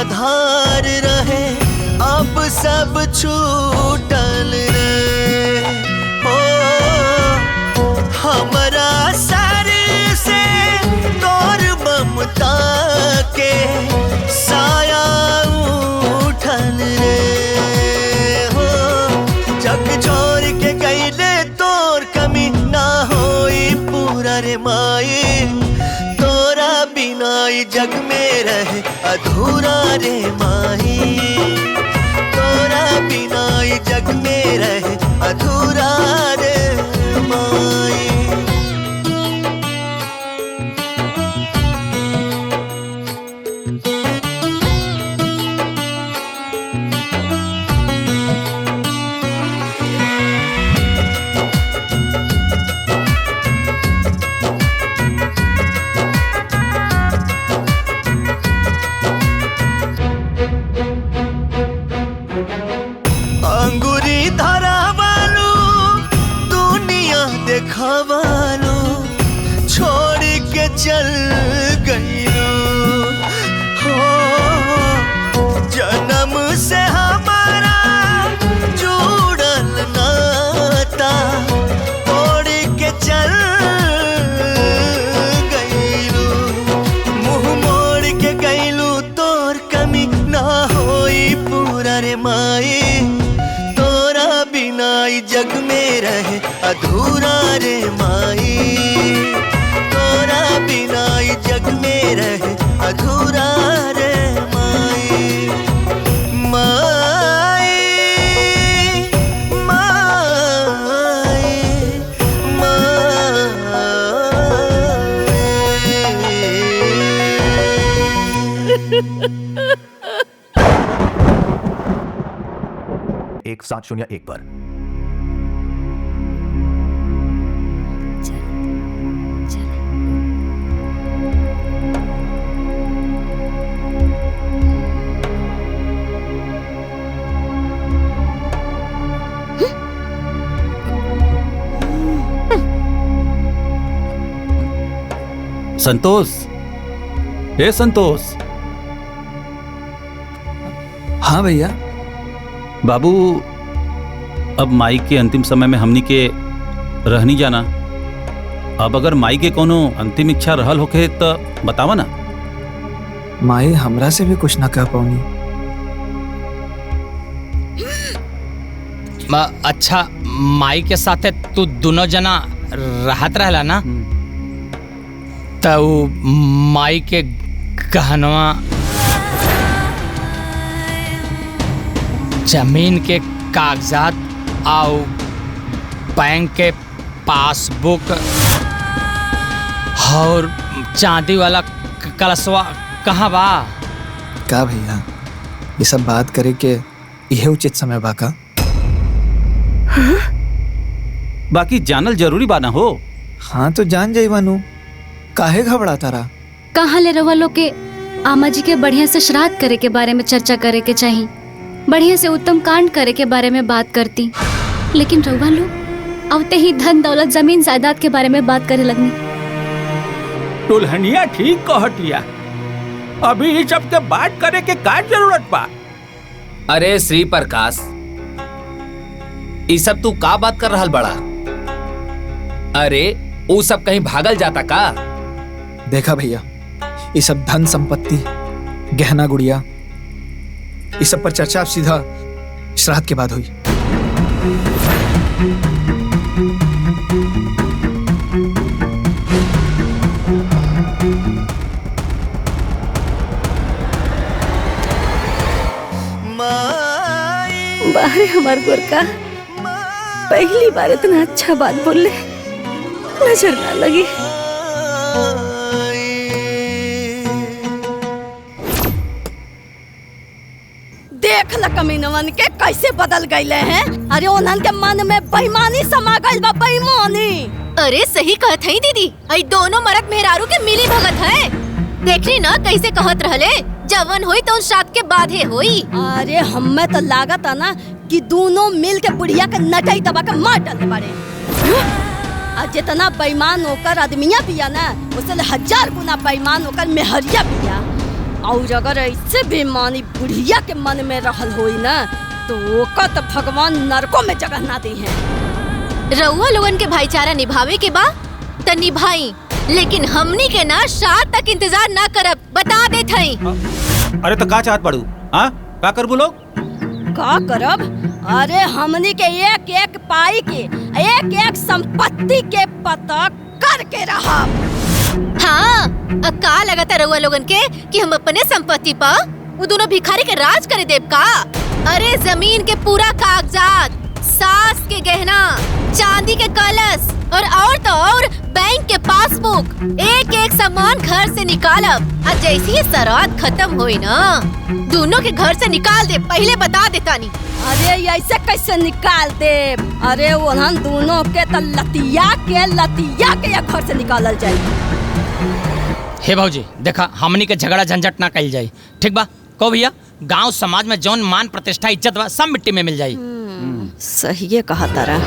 आधार रहे अब सब छूटल रे हो हमरा सर से तोर ममता के साया उठल रे हो जग छोड़ के गईले तोर कमी ना होई पूरा रे माई तोरा बिना ई जग में रहे अधूरा रे माही तोरा बिना ई जग में रहे अधूरा रे माही अंगूरी धरा वालो दुनिया देखवालो छोड़ के चल गई हो जन्म से हमारा जुड़ल नाता तोड़ के चल गईलू मुंह मोड़ के गईलू तोर कमी ना होई पूरा रे माई जग में रहे अधूरा रे माई तोरा बिना ई जग में रहे अधूरा रे माई माई माई माई 1701 पर संतोष हे संतोष। हाँ भैया। बाबू अब माई के अंतिम समय में हमनी के रहनी जाना। अब अगर माई के कोनो अंतिम इच्छा रहल होके तो बतावा ना। माई हमरा से भी कुछ ना कह पाऊंगी। अच्छा माई के साथे तू दोनों जना रहत रहला ना, तो माई के गहनवा जमीन के कागजात और बैंक के पासबुक और चांदी वाला कलशवा कहाँ बा? का भैया ये सब बात करे के यह उचित समय बा का? बाकी जानल जरूरी बा ना हो। हाँ तो जान जाई बानू, काहे घबराता रहा? कहाँ ले रवा लोग के आमा जी के बढ़िया से श्राद्ध करे के बारे में चर्चा करे के चाहिए, बढ़िया से उत्तम कांड करे के बारे में बात करती, लेकिन रवा लोग आवते ही धन दौलत जमीन जायदाद के बारे में बात करे लगनी। दुल्हनिया ठीक कहतिया, अभी इस सब के बात करे के का जरूरत बा? अरे श्री प्रकाश, ये सब तू का बात कर रहल बड़ा? अरे वो सब कहीं भागल जाता का? देखा भैया, ये सब धन संपत्ति गहना गुड़िया इस सब पर चर्चा सीधा श्राद्ध के बाद हुई। अरे हमार गोरका पहली बार इतना अच्छा बात बोल ले, नजर ना लगी। देख ल कमीनवन के कैसे बदल गईले हैं। अरे उन्हन के मन में बेईमानी समा गइल बा, बेईमानी। अरे सही कहत है दीदी, आई दोनों मरद मेहरारू के मिली भगत है। देखली ना कैसे कहत रहले, जवन होई तो श्राद्ध के बाद है होई। अरे हमें तो लागत है ना कि दोनों मिल के बुढ़िया के नटाई दबा के मार डाले बारे। और जितना बेईमान होकर आदमिया पिया ना, उससे 1000 गुना बेईमान होकर मेहरिया पिया। और अगर ऐसे बेईमानी बुढ़िया के मन में रहल होई ना, तो ओका तो भगवान नरकों में जगह ना दी है। रउआ लोगन के भाईचारा निभावे के बा त निभाई, लेकिन हमनी के ना श्राद्ध तक इंतजार ना करब, बता देत हई। अरे तो का चाहत पड़ू? हाँ का करबू लोग? का करब? अरे हमनी के एक एक पाई के, एक एक संपत्ति के पता करके रहा। हाँ, का लगता रउआ लोगन के कि हम अपने संपत्ति पर वो दोनों भिखारी के राज करे देव का? अरे जमीन के पूरा कागजात, सास के गहना, चांदी के कलश और तो और बैंक के पासबुक, एक एक सामान घर से निकालब। और जैसे ही श्राद्ध खत्म होई ना, दोनों के घर से निकाल दे, पहले बता देता नहीं। अरे ऐसे कैसे निकाल दे? अरे उन्हन दोनों के तो लतिया के घर से निकालल जाए। हे भाऊजी देखा, हमनी के झगड़ा झंझट ना कइल जाई, ठीक बा? को भैया, गांव समाज में जौन मान प्रतिष्ठा इज्जत बा सब मिट्टी में मिल जाई। सही कहा तारा।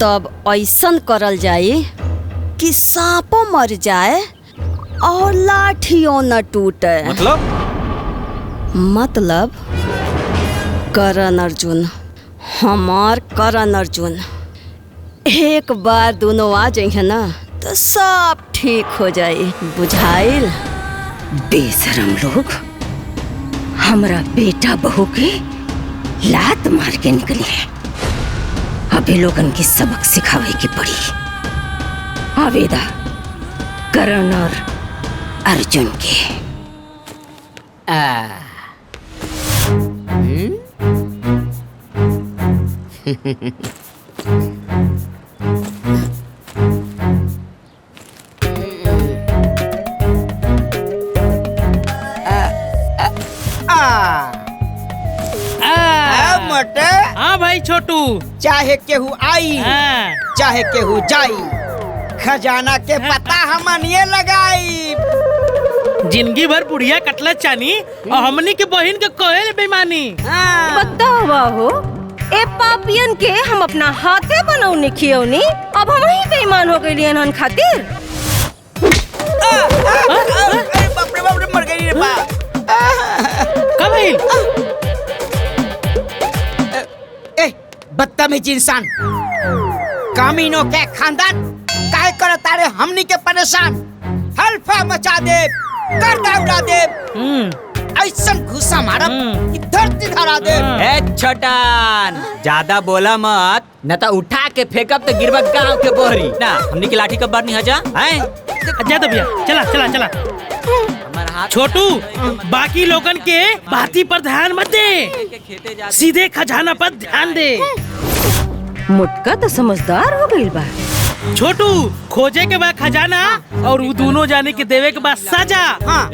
तब ऐसन करल जाए कि सांपो मर जाए और लाठियों न टूटे। मतलब करण अर्जुन, हमार करण अर्जुन, एक बार दोनों आ जाइए ना तो सब ठीक हो जाए, बुझाइल? बेशरम लोग, हमरा बेटा बहू के लात मार के निकली है। अभी लोगन की सबक सिखावे की पड़ी। आवेदा करण और अर्जुन के। हाँ भाई छोटू, चाहे केहू आई चाहे केहू जाई, खजाना के पता हमन ये लगाई। जिंदगी भर बुढ़िया कटलत चानी और हमनी के बहन के कोयल बेईमानी। बतावा हो, ए पापियन के हम अपना हाथे बनौने खियौनी, अब हम ही बेईमान हो गइली हन खातिर। बाप रे मर गई रे बा। बदतमीज इंसान, कामीनों के खानदान काय करता रे हमनी के परेशान। हल्फा मचा दे, गर्दा उड़ा दे, ऐसा घुसा मारब कि धरती धरा दे। ए छोटान, ज्यादा बोला मत, न तो उठा के फेंकब तो गिरबा गांव के बोहरी ना। हमनी के लाठी कब्बर नहीं हजा हैं? जा दो भैया, चला चला चला। छोटू, बाकी लोगन के बाती पर ध्यान मत दे, सीधे खजाना पर ध्यान दे। मुटका तो समझदार हो गइल बा। छोटू, खोजे के बाद खजाना और वो दोनों जाने के देवे के बाद सजा।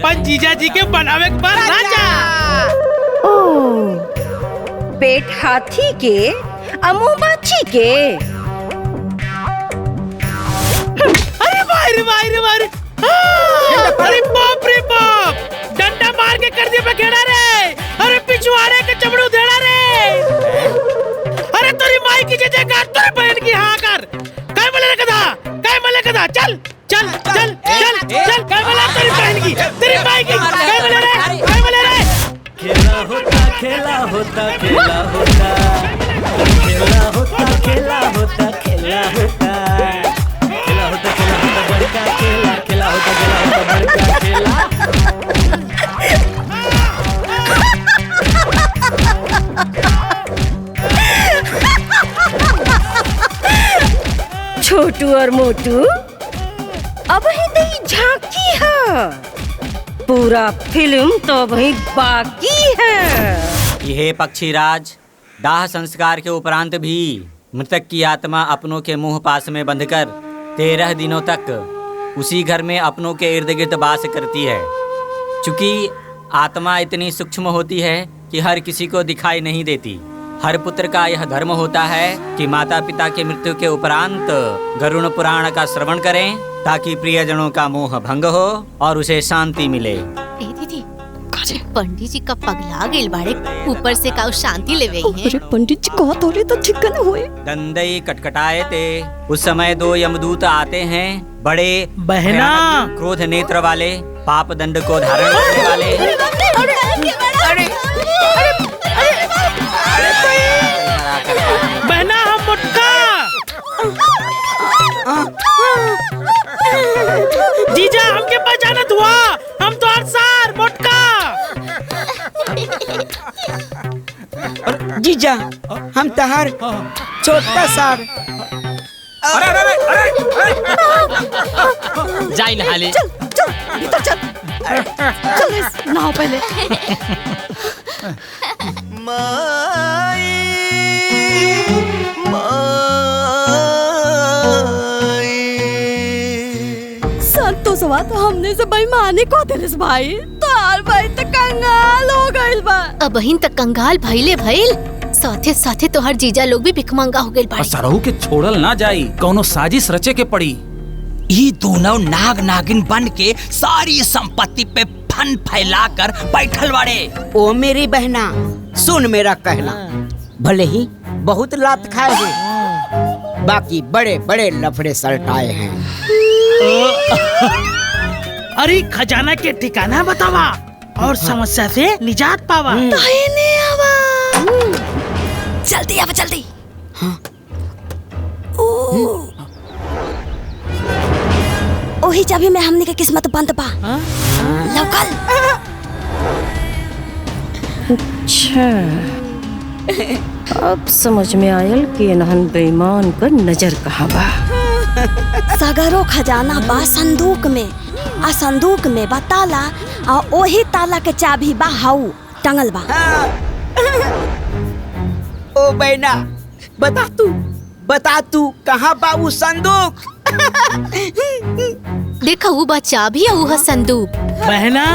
पन जीजा जी के बनावे के बाद राजा। ओ, पेट हाथी के मुंह बाछी के। अरे मारे मारे मारे, अरे बाप रे बाप, डंडा मार के कर दिया बखेड़ा रे। अरे पिछुआरे के चमड़ू धेड़ा रे। अरे तेरी माई की जगह तेरी बहन की हाँ कर। काय मले कदा, चल चल चल चल चल, काय मले तेरी बहन की, तेरी माई की, काय मले रे, काय मले रे। खेला होता खेला होता खेला होता, खेला होता खेला होता खेला होता, खेला होता खेला होता बड़का खेला, खेला होता खेला होता बड़का खेला। छोटू और मोटू, अब ही नहीं झांकी है, पूरा फिल्म तो वही बाकी है। ये पक्षीराज, दाह संस्कार के उपरांत भी मृतक की आत्मा अपनों के मुंह पास में बंधकर 13 दिनों तक उसी घर में अपनों के इर्द गिर्द वास करती है। चूंकि आत्मा इतनी सूक्ष्म होती है कि हर किसी को दिखाई नहीं देती। हर पुत्र का यह धर्म होता है कि माता पिता के मृत्यु के उपरांत गरुड़ पुराण का श्रवण करें, ताकि प्रियजनों का मोह भंग हो और उसे शांति मिले। दीदी पंडित जी का पगला गेल बाड़े, ऊपर से का शांति लेवे हैं। अरे पंडित जी कहा तो तो ठीक न होए। दंदई कटकटाए थे। उस समय 2 यमदूत आते हैं, बड़े बहना क्रोध नेत्र वाले, पाप दंड को धारण करने वाले। बहना हम मुटका जीजा हमके पहचानत हुआ, हम तो सार मोटका। जीजा हम तहार छोटा सार। जाई नहा ले। चल भीतर चल नहाओ पहले। संतोषवा तो हमने से बेईमानी को दिलिस भाई। तार भाई तो कंगाल हो गइल बा। अब बहिन तक कंगाल भइले भइल, साथे साथे तो हर जीजा लोग भी भिखमंगा हो गइल बाड़े। सरहू के छोड़ल ना जाई, कौनो साजिश रचे के पड़ी। ये दोनों नाग नागिन बन के सारी संपत्ति पे फन फैलाकर बैठल बाड़े। ओ मेरी बहना सुन मेरा कहना, भले ही बहुत लात खाए हैं, बाकी बड़े बड़े लफड़े सल्टाए हैं। अरे खजाना के ठिकाना बतावा और समस्या से निजात पावा। जल्दी आवा जल्दी। ओही चाबी में हमनी के किस्मत बंद बा। लौकल। अच्छा अब समझ में आयल कि इन्हन बेईमान का नजर कहाँ बा। सगरो खजाना बा संदूक में, आ संदूक में बा ताला, आ ओही ताला के चाबी बा हाउ टंगल बा। ओ बहना बता तू कहाँ बा वो संदूक। देखा वो बा चाबी है वो संदूक। बहना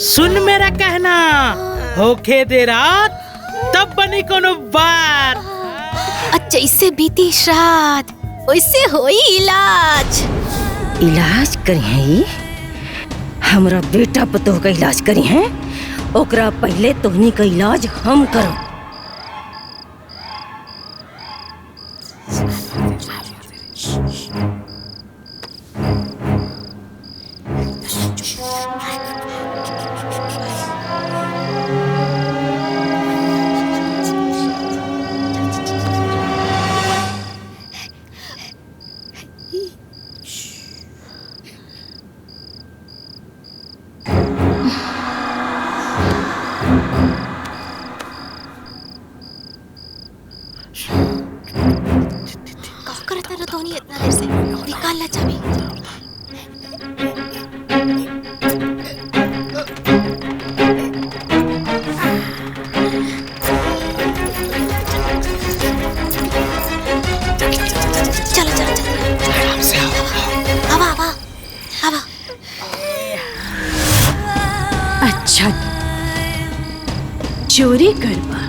सुन मेरा कहना, होके दे रात तब बनी कोनो बात। अच्छा इससे बीती श्राद्ध वैसे होई इलाज। इलाज करी है? हमरा बेटा पतोह का इलाज करी है? ओकरा पहले तोहनी का इलाज हम करो। इतना देर से निकाल ला चाबी। चलो चलो चलो आराम से आओ। आवा अच्छा चोरी करवा।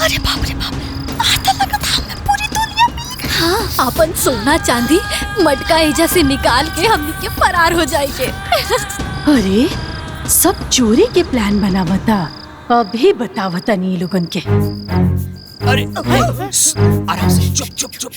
अरे बाप रे बाप, आता लगा था हमें पूरी दुनिया मिल गई। हाँ अपन सोना चांदी मटका एजा से निकाल के हमनी के फरार हो जाएंगे। अरे सब चोरी के प्लान बनावता, अभी बतावता नहीं लोगन के। अरे आराम से चुप चुप चुप।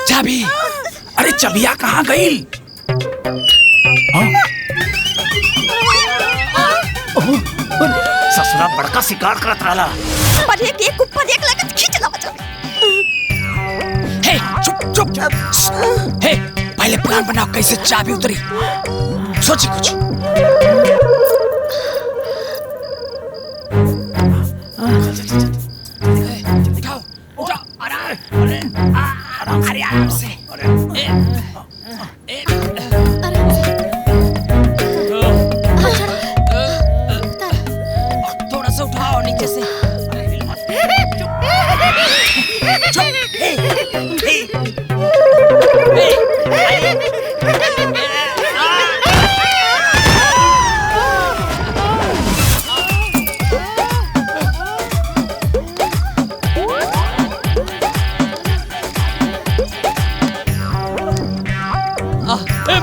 चाबी, अरे चबिया कहाँ गई? ससुरा बड़का शिकार करत रहला। पर एक ऊपर एक लगत खींच ला बचा। हे चुप चुप चुप। हे पहले प्लान बनाओ कैसे चाबी उतरी। सोची कुछ। अरे आराम से थोड़ा सा उठाओ नीचे से।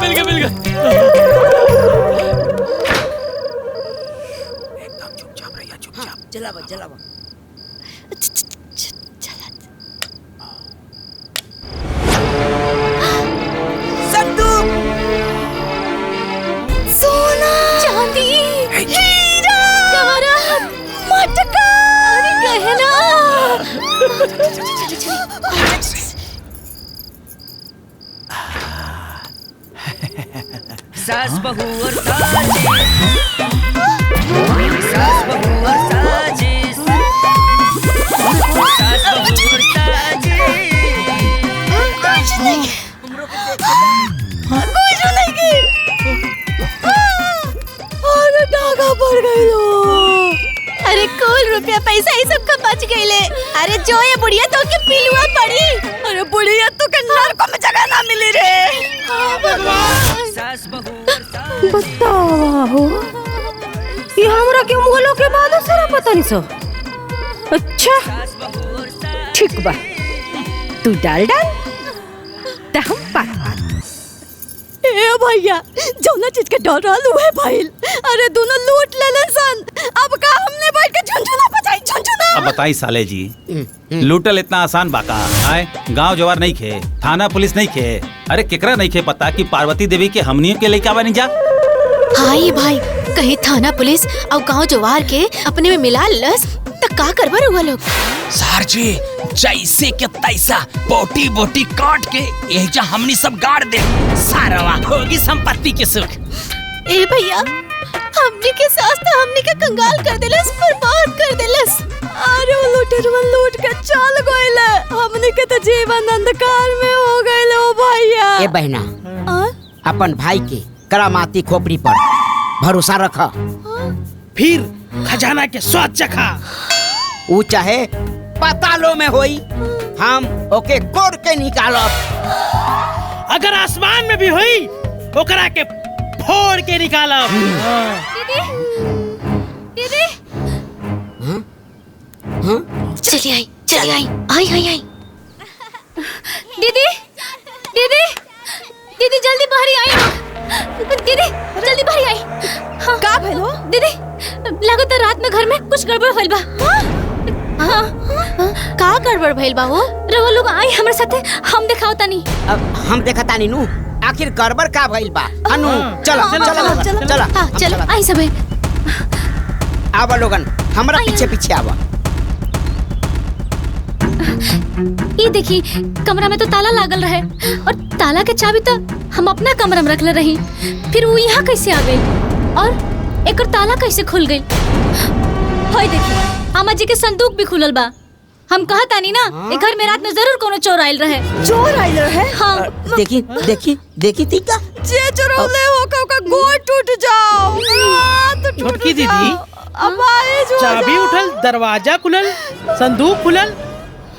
मिल गया मिल गया। एकदम चुपचाप रहिए, चुपचाप। जलावा जलावा। संदूक, सोना, चांदी, हीरा, जवाहरात, मटका, अरे गहना। सास बहू और साजिश, सास बहू और साजिश, सास बहू और साजिश। कुछ नहीं। अरे डागा पड़ गई लो। अरे कुल रुपया पैसा ही सबका बच गईले। अरे जो ये बुढ़िया तो के पिलुआ पड़ी। अरे बुढ़िया तो के नरक में जगह ना मिली रे। सास बहू बतावा हो, ये हमरा के मुगलों के बाद सारा पता नहीं सो। अच्छा ठीक बा, तू डाल तो हम बात ए भैया जौना चीज के डर रहलू है भाईल। अरे दोनों लूट लेले सन। अब का हमने बैठ के झुनझुना बजाई झुनझुना। अब बताई साले जी, लूटल इतना आसान बाका आए? गांव जवार नहीं खे, थाना पुलिस नहीं खे। अरे केकरा नहीं खे पता कि पार्वती देवी के हमनियों के लेके आवा नहीं जा। हाय भाई, कहीं थाना पुलिस और गांव जवार के अपने में मिला लस तो का करबर हुआ लोग। सर जी जैसे के तैसा बोटी बोटी काट के एजा हमनी सब गाड़ दे, सारवा होगी संपत्ति के सुख। ए भैया, हमनी के सास तो हमनी के कंगाल कर देलस, बर्बाद कर देलस। अरे वो लूटरवन लूट के चल गइले। हमनी के तो जीवन अंधकार में हो गइले ओ भैया। ए बहना, अपन भाई के करामाती खोपड़ी पर भरोसा रखा, फिर खजाना के स्वाद चखा। ऊ चाहे पातालों में होई, हम ओके कोड़ के निकालब। अगर आसमान में भी हुई ओकरा के फोड़ के निकालब। दीदी, चली आई, चली आई, आई आई आई। दीदी, दीदी, दीदी जल्दी बाहर आई। दीदी जल्दी बाहर आई। हाँ। का भइल हो? दीदी लगता रात में घर में कुछ गड़बड़ भइल बा। हाँ। का गड़बड़ भइल बा हो? रवा लोग आई हमरा साथे, हम दिखाओ तनी। अब हम देखा तानी नु, आखिर गड़बड़ का भइल बा? अनु चला चला चला चला। हाँ चलो आई सब। आवा लोगन, हमरा पीछे पीछे आवा। ये देखी, कमरा में तो ताला लागल रहे और ताला के चाबी तो हम अपना कमरा में रखले रही। फिर वो यहाँ कैसे आ गई और एक ताला कैसे खुल गई? होय देखी, आमा जी के संदूक भी खुलल बा। हम कहा तानी ना, एक घर में रात में जरूर कोनो चोर आइल रहे। चोर आइल रहे? हाँ। देखी देखी देखी तीका जे चोरौले हो का गोड़ टूट जाओ। छोटकी दीदी, अब आए जो चाबी उठल, दरवाजा खुलल, संदूक खुलल,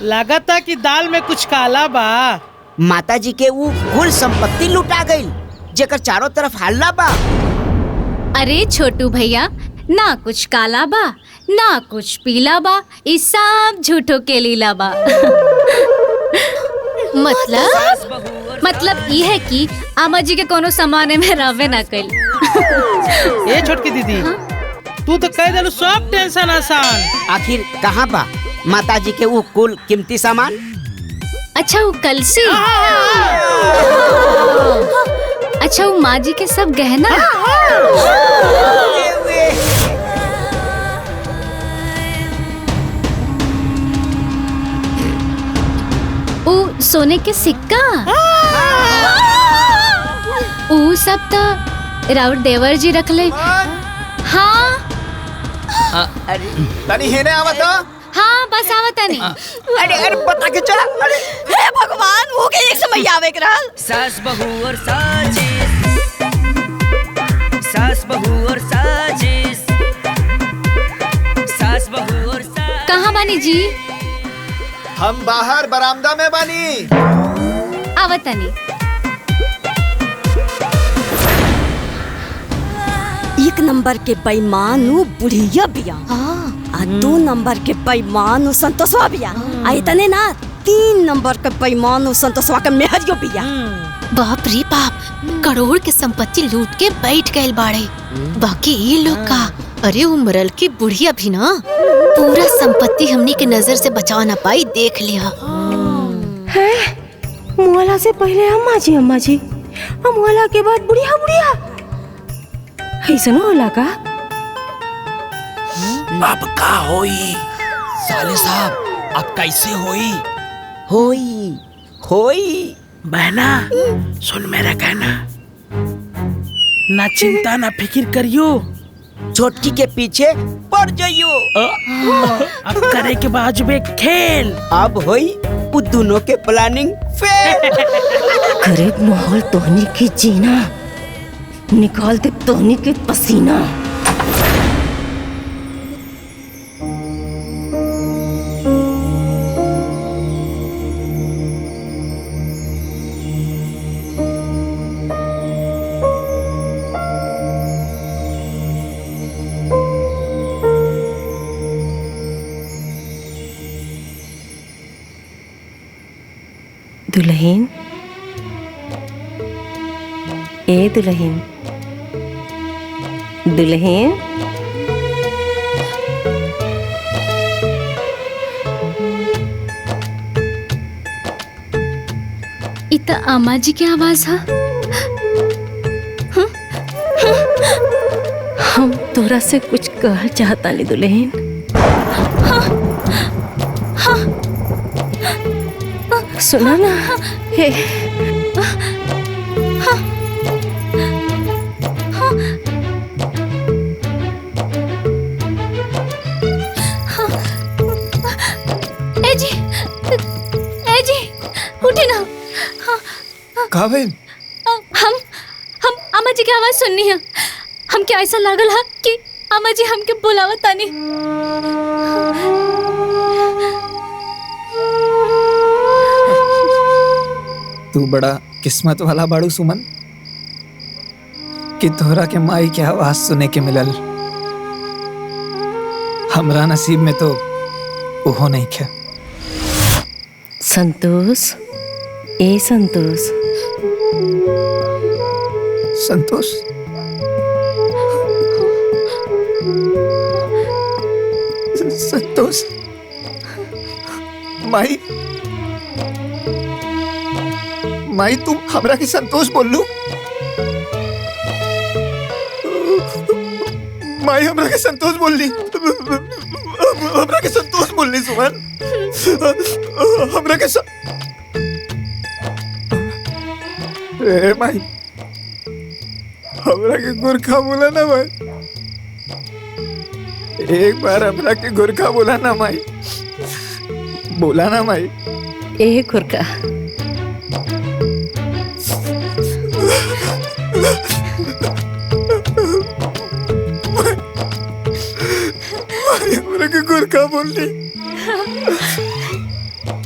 लागता कि दाल में कुछ काला बा। माता जी के वो कुल संपत्ति लुटा गई, जेकर चारों तरफ हल्ला बा। अरे छोटू भैया, ना कुछ काला बा ना कुछ पीला बा, ई सब झूठो के लीला बा। मतलब ये है कि आमा जी के कोनो सामाने में रवे ना कइल। ए छोटकी दीदी, तू तो कह देलू सब टेंशन आसान। आखिर कहाँ बा माता जी के वो कुल कीमती सामान? अच्छा वो कलसी, अच्छा वो माँ जी के सब गहना, वो सोने के सिक्का, वो सब तो राउत देवर जी रख ले। हाँ तनी हेने आवत हो? हाँ बस आवत नहीं। अरे अरे बता के चला। अरे हे हे भगवान वो के एक समय आवे के रहल। सास बहू और साजिश, सास बहू और साजिश, सास बहू और साजिश। कहाँ बानी जी? हम बाहर बरामदा में बानी। आवतनी। एक नंबर के बेईमान उ बुढ़िया बिया आ 2 नंबर के बेईमान उ संतोषवा बिया आ इतने ना 3 नंबर के बेईमान उ संतोषवा के मेहरियो बिया। बाप रे बाप, करोड़ के संपत्ति लूट के बैठ गए बाड़े। बाकी ये लोग का, अरे उमरल की बुढ़िया भी ना पूरा संपत्ति हमनी के नजर से बचा ना पाई, देख लिया। मुआला से पहले अम्मा जी मुआला के बाद बुढ़िया बुढ़िया ऐसा न होला का? अब का होई साले साहब, अब कैसे होई? होई बहना सुन मेरा कहना, ना चिंता ना फिक्र करियो, छोटकी के पीछे पड़ जाइयो। अब करे के बाजुबे खेल। अब होई वो दोनों के प्लानिंग फेल। गरीब माहौल तोहनी की जीना, निकाल दे तोहनी के पसीना। दुल्हन, ए दुल्हन, दुल्हन, इतना अम्मा जी की आवाज है। हम तोरा से कुछ कहल चाहता नहीं दुल्हन। सुना ना, हे जी उठे ना। कहा बहन? हम अम्मा जी की आवाज सुननी है। हम क्या ऐसा लागल है कि अम्मा जी हमके बुलावत तानी। तू बड़ा किस्मत वाला बाड़ू सुमन कि तोहरा के माई के आवाज सुने के मिलल। हमरा नसीब में तो ओहो नहीं क्या। संतोष, ए संतोष, संतोष, संतोष, माई, माई तुम हमरा के संतोष बोल लू? माई हमरा के संतोष बोल ली, हमरा के संतोष बोल ली सुमन, हमरा के ए माई, हमरा के गोरखा बोला ना भाई, एक बार हमरा के गोरखा बोला ना माई, बोला ना माई। ए गोरखा, हमरा के गोरखा बोल ली।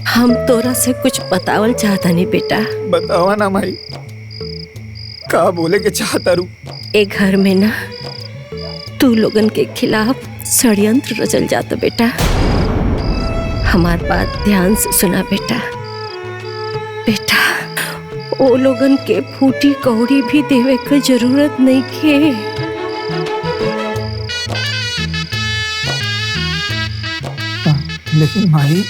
हम तोरा से कुछ बतावल चाहता नहीं बेटा। बतावा ना माई, का बोले के चाहता रू? ए घर में ना तू लोगन के खिलाफ षड्यंत्र रचल जाता बेटा। हमार बात ध्यान से सुना बेटा। बेटा ओ लोगन के फूटी कौड़ी भी देवे के जरूरत नहीं के। लेकिन माई,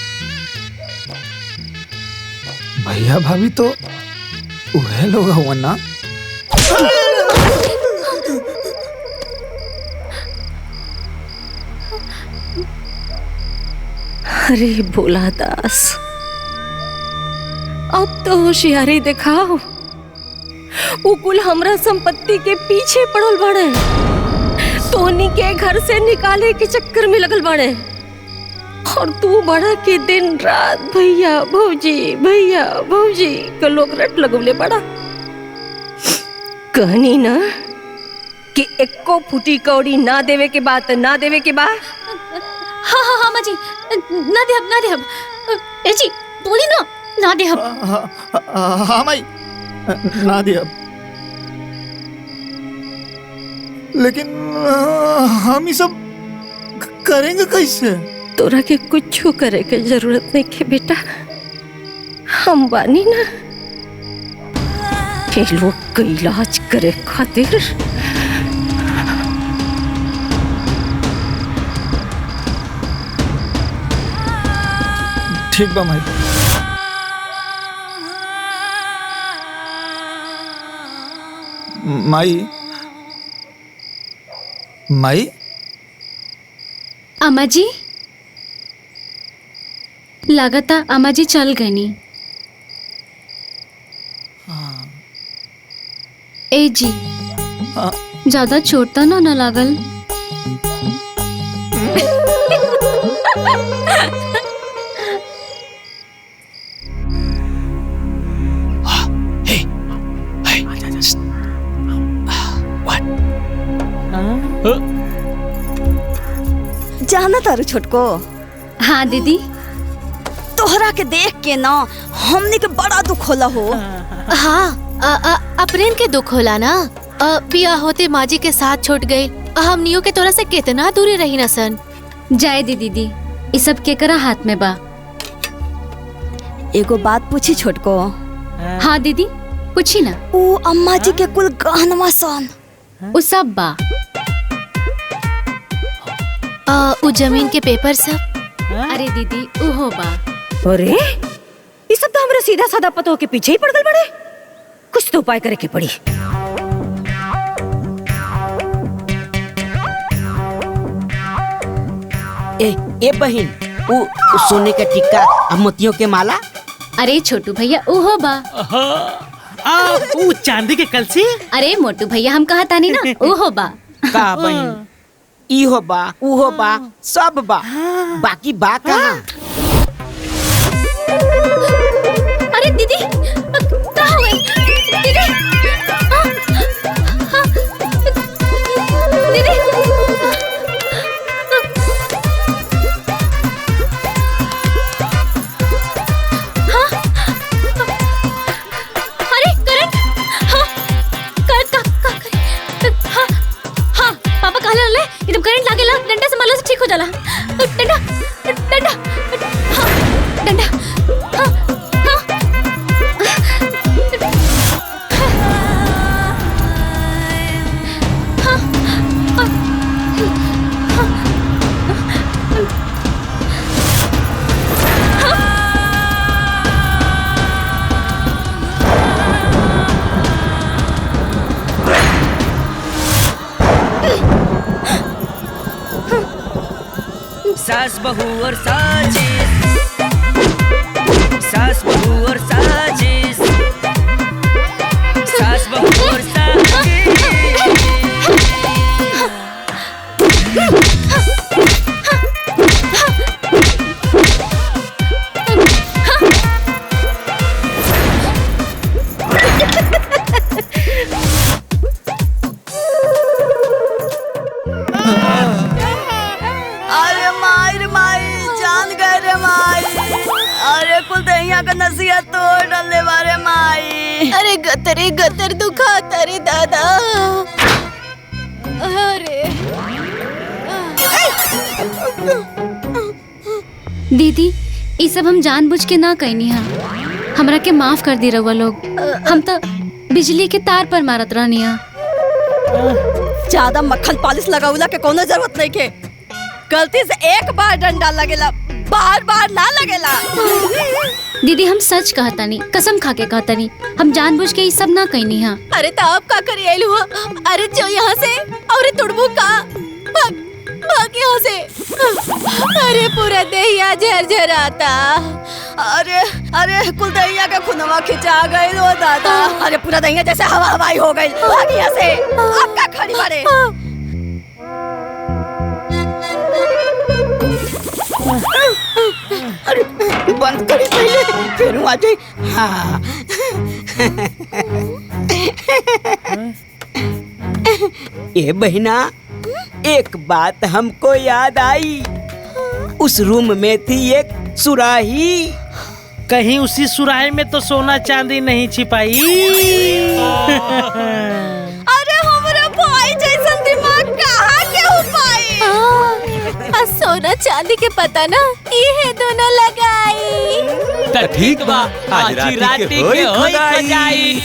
भैया भाभी तो उहे लोग हुआ ना। अरे भोला दास, अब तो होशियारी दिखाओ। वो कुल हमरा संपत्ति के पीछे पड़ल बड़े, तोहनी के घर से निकाले के चक्कर में लगल बड़े। और तू बड़ा के दिन रात भैया भौजी के लोग रट लगवले बड़ा। कहनी ना कि एको फुटी कौड़ी ना देवे के बात ना देवे के बा। हाँ माँ जी, ना देहब ए जी बोली ना देहब। हाँ माई ना देहब, लेकिन हम ये सब करेंगे कैसे? तोरा के कुछ करे के जरूरत नहीं के बेटा, हम बानी ना के लोग के इलाज करे खातिर। ठीक बा माई। माई अम्मा जी, लागता अम्मा जी चल गई। ए जी ज्यादा चोट तो ना लागल? जाना तारू छोटको? हाँ दीदी। तोहरा के देख के ना हमने के बड़ा दुख होला हो। हाँ अप्रेन के दुख होला ना। पिया होते माँ जी के साथ छूट गए, हमनियों के तोरा से कितना दूरी रही ना सन। जाए दीदी, ये सब केकरा हाथ में बा। एगो बात पूछी छोटको? हाँ दीदी पूछी ना। वो अम्मा जी के कुल गहनवा सन वो सब बा। उ जमीन के पेपर सब? अरे दीदी उहो बा। अरे ये सब तो हमरा सीधा साधा पतो के पीछे ही पड़ गल बड़े। कुछ तो उपाय करे के पड़ी। ए बहन, वो सोने का टिक्का और मोतियों के माला? अरे छोटू भैया उहो बा। वो चांदी के कलसी? अरे मोटू भैया हम कहा तानी ना उहो बा। का बहन, इहो बा उहो बा सब बा, बाकी बा कहाँ? अरे दीदी कहाँ हुए? दीदी दीदी हाँ अरे करंट। हाँ हाँ हाँ पापा कहा ले एकदम करंट लागेला, डंडा से मारला से ठीक हो जाला। डंडा डंडा हाँ डंडा हाँ हाँ सास बहू और साजिश, सास बहू और साजिश, सास बहू और अरे माई जान गए रे माई। अरे कुल दहिया का नसीहत तोड़ डाले बारे माई। अरे गतर दुखा तारे दादा। अरे दीदी ये सब हम जानबूझ के ना कहनी हा, हमरा के माफ कर दी रहुआ लोग। हम तो बिजली के तार पर मारत रहनी हा। ज्यादा मक्खन पॉलिश लगाउला के कोनो जरूरत नहीं के। गलती से एक बार डंडा लगेला, बार बार ना लगेला। दीदी हम सच कहतानी, कसम खा के कहतानी, हम जानबूझ के ये सब ना कहनी हा। अरे तो आप का करी आइलू हो? अरे जो यहाँ से और तुड़बू का भाग यहाँ से। अरे पूरा दहिया झरझराता। अरे कुल दहिया का खुनवा खिंचा गई हो दादा। अरे पूरा दहिया जैसे हवा हवाई हो गई। भाग यहाँ से। अब का खड़ी बारे? अरे बंद करी पहले, फिर आ जाए। हाँ ए बहना, एक बात हमको याद आई। उस रूम में थी एक सुराही। कहीं उसी सुराही में तो सोना चांदी नहीं छिपाई? अरे हमारा भाई जैसा दिमाग कहाँ के हो पाई? सोना चांदी के पता ना ये दोनों लगाई। तो ठीक बा, आज राती के होई खुदाई।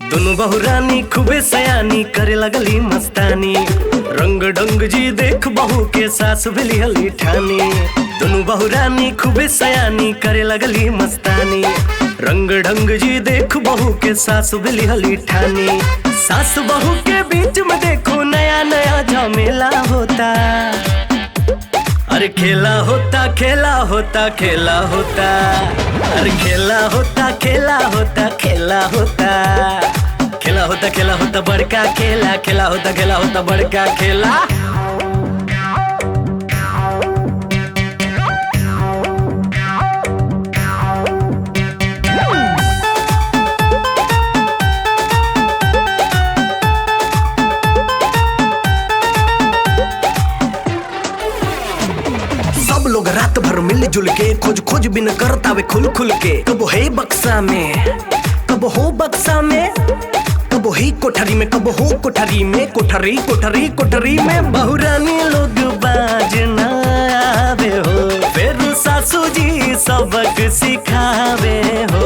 दोनों बहुरानी खूबे सयानी करे लगली मस्तानी। रंग ढंग जी देख बहू के सास भेली हली ठानी। दोनों बहुरानी खूबे सयानी करे लगली मस्तानी। रंग ढंग जी देख बहू के सास भेली हली ठानी। सास बहू के बीच में देखो नया नया झमेला होता। अरे खेला होता खेला होता खेला होता। अरे खेला होता खेला होता खेला होता। खेला होता खेला होता बड़का खेला। खेला होता खेला होता बड़का खेला। सब लोग रात भर मिलजुल के खोज खोज बिन करता वे खुल खुल के। कब है बक्सा में, कब हो बक्सा में, कब है कोठरी में, कब हो कोठरी में। कोठरी कोठरी कोठरी में बहुरानी लोग बाजना आवे हो। फिर सासू जी सबक सिखावे हो।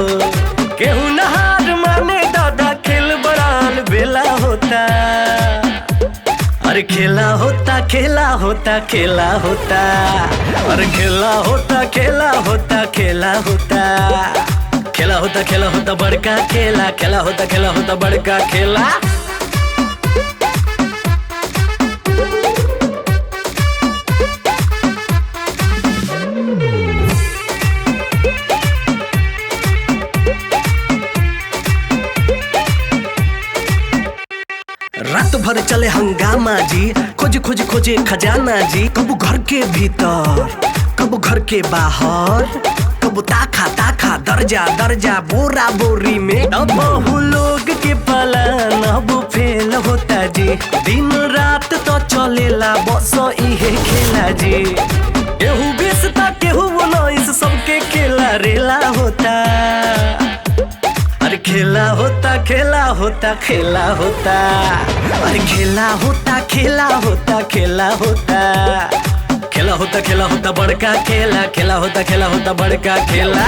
केहू नहार माने दादा खेल बड़ाल बेला होता। अरे खेला होता खेला होता खेला होता। अरे खेला होता खेला होता खेला होता। खेला होता खेला होता बड़का खेला। खेला होता खेला होता बड़का खेला। रात भर चले हंगामा जी। खोज खोज खोजे खजाना जी। कब घर के भीतर, कब घर के बाहर, कब ताखा ताखा दर्जा दर्जा बोरा बोरी में। अब बहु लोग के पलान अब फेल होता जी। दिन रात तो चलेला बस इहे खेला जी। केहू बेचता केहू बनाइस सबके खेला रेला होता। अरे खेला होता खेला होता खेला होता। अरे खेला होता खेला होता खेला होता। खेला होता खेला होता बड़का खेला। खेला होता खेला होता बड़का खेला।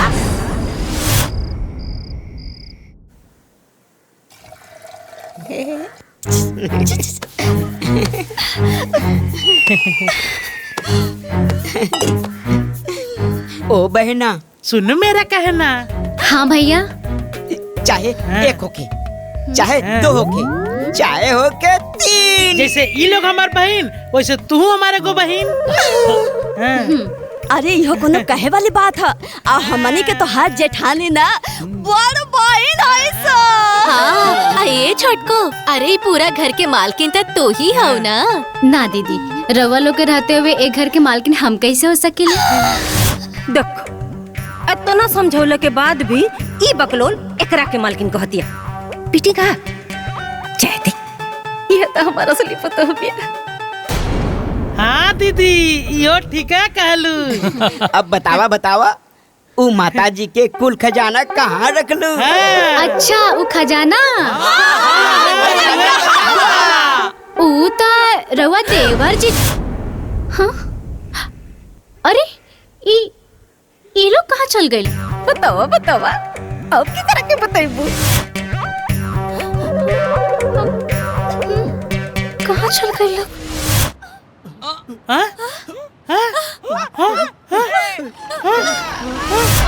ओ बहना, सुन मेरा कहना। हाँ भैया। चाहे एक होके, चाहे दो होके, चाहे होके तीन। जैसे ये लोग हमार बहन, वैसे तू हमारे को बहन। अरे यह कोनो कहे वाली बात है। आ हमनी के तो हाथ जेठानी ना बड़ बहन है सो। हाँ, ये छोटको, अरे पूरा घर के मालकिन तो तू ही हो ना। ना दीदी, रवा लोग के रहते हुए एक घर के मालकिन हम कैसे हो सकेले? देखो, इतना समझौले के बाद भी ई बकलोल एकरा के मालकिन कहतिया। पिटी का चाहती ये तो हमारा असली पता हो गया। हाँ दीदी, यो ठीक है कहलू। अब बतावा बतावा, उ माता जी के कुल खजाना कहाँ रख लू? अच्छा, उ खजाना उ ता रवा देवर जी। हाँ, अरे ये लोग कहाँ चल गए? बतावा बतावा, अब की तरह के बताइबू? कहाँ चल गए लोग?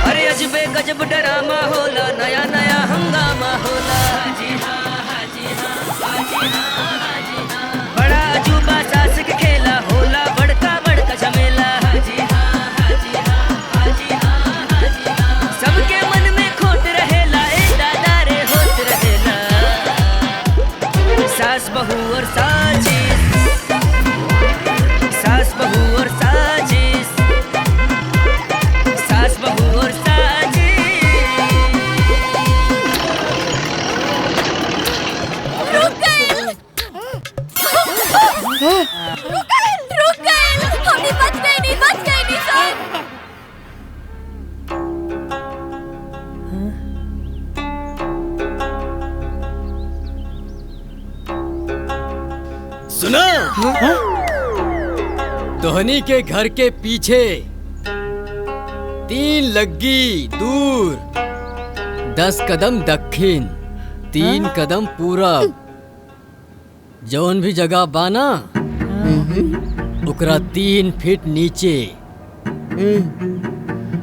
अरे अजबे गजब डरामा होला, नया नया हंगामा होला। हाजी हाँ, हाजी हाँ, हाजी हाँ, हाजी हाँ। बड़ा अजूबा सास के खेला होला, बड़का बड़का झमेला। हाजी हाँ, हाजी हाँ, हाजी हाँ, हाजी हाँ। सबके मन में खोट रहेला, ए दादा रे होत रहेला। सास बहू और साजिश, सास बहू और साजिश, सास बहू और साजिश। रुक गए, रुक गए, हमने बच गए नहीं सर। सुनो, तोहनी के घर के पीछे 3 लग्गी दूर, 10 कदम दक्षिण, 3 कदम पूरब, जौन भी जगह बाना ओकरा 3 फीट नीचे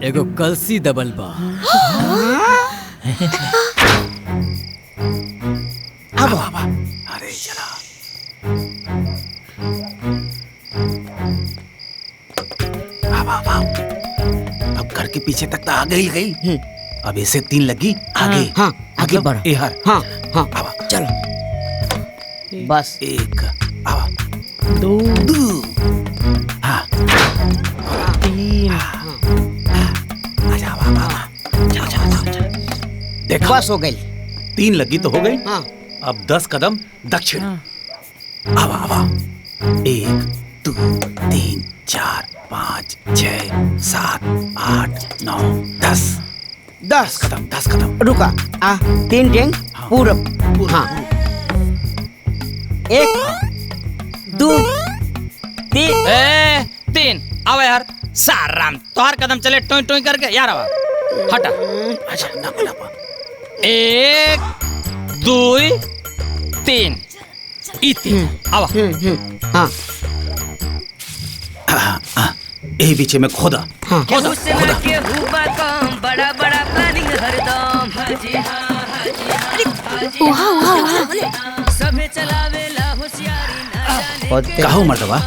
एगो कलसी दबल बा। अब अरे चला अब घर के पीछे तक तो आ गई। अब ऐसे 3 लगी आगे। हाँ, आगे बढ़ो। एहर। हाँ हाँ आवा चलो बस। 1 आवा 2 हाँ 3 आजा आवा देखो बस हो गई। 3 लगी तो हो गई। हाँ। अब 10 कदम दक्षिण। आवा आवा 1 2 3 4 5 6 7 8 9 10 कदम। रुका 3 टेंग पूरब। हाँ 1 2 3 आवा यार। साराम तोहर कदम चले टोई टोई करके यार आवा हटा। अच्छा ना बोला 1 2 3 3 आवा। हाँ यही पीछे में खोदा। केहू से ना केहू बा काम, बड़ा बड़ा प्लानिंग हरदम। हाजी हाँ, हाजी हाँ, हाजी हाँ। सभे चलावेला होशियारी, ना जाने कहो मर्दवा,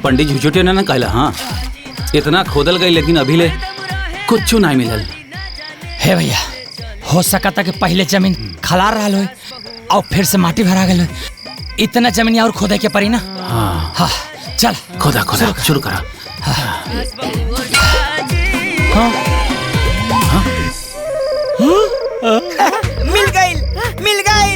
पंडित झुझुटे ने ना कहला। हाँ इतना खोदल गई लेकिन अभी ले कुछ नहीं मिलल। हे भैया, हो सका था कि पहले जमीन खलार रहा हो और फिर से माटी भरा गई। इतना जमीन और खोदे के पड़ी ना। हाँ हाँ चल खोदा शुरू करा। मिल गई।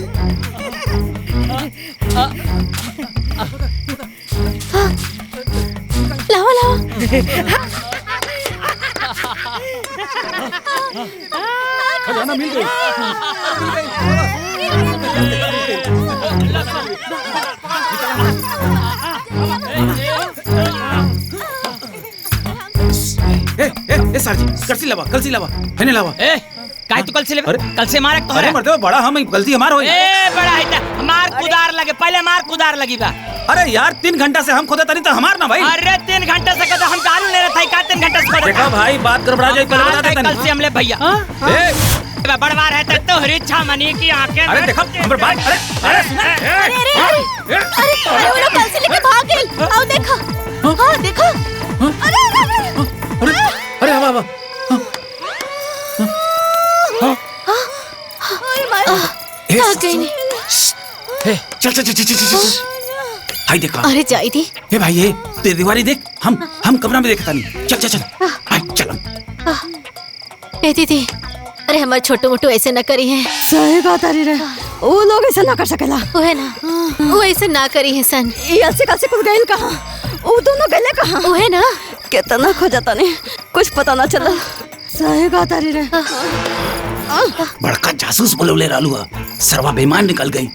लावा खजाना मिल गई। ए सर जी कलसी लावा हेने लावा। ए काहे तू कलसी लेबे? कल से मारे तो अरे मर्दवा बड़ा हम गलती हमार होई। ए बड़ा है ता मार कुदार लगे, पहले मार कुदार लगी बा। अरे यार 3 घंटा से हम खोदे तनी तो हमार ना भाई। अरे 3 घंटे से कहता हम दारू ले रहे थे का 3 घंटे से खोदे। देखा भाई बात गड़बड़ा जाए पहले बता दे तनी। कल से हमले भैया ए बड़वार है तो हरी इच्छा मनी की आंखें। अरे देखा हमर बात। अरे सुन अरे वो लोग कल से लेके भाग गए। आओ देखो। हाँ देखो। अरे आवा भाग गई नहीं। चल हाय देखा। अरे जाई थी। ए भाई ये तेरी दीवारी देख। हम कमरा में देखता नहीं। चल हाय चल। ए दीदी, अरे हमारे छोटू मोटू ऐसे न करी है। सही बात अरे रे, वो लोग ऐसे ना कर सकेला। वो है ना, वो ऐसे ना करी है सन। ये अलसी कलसी कुछ गइल कहाँ? वो दोनों गइले कहाँ? वो है ना, कितना खोजता नहीं कुछ पता ना चला। सही बात अरे रे। बड़का जासूस बोलवले रहलू। सरवा बेईमान निकल गई,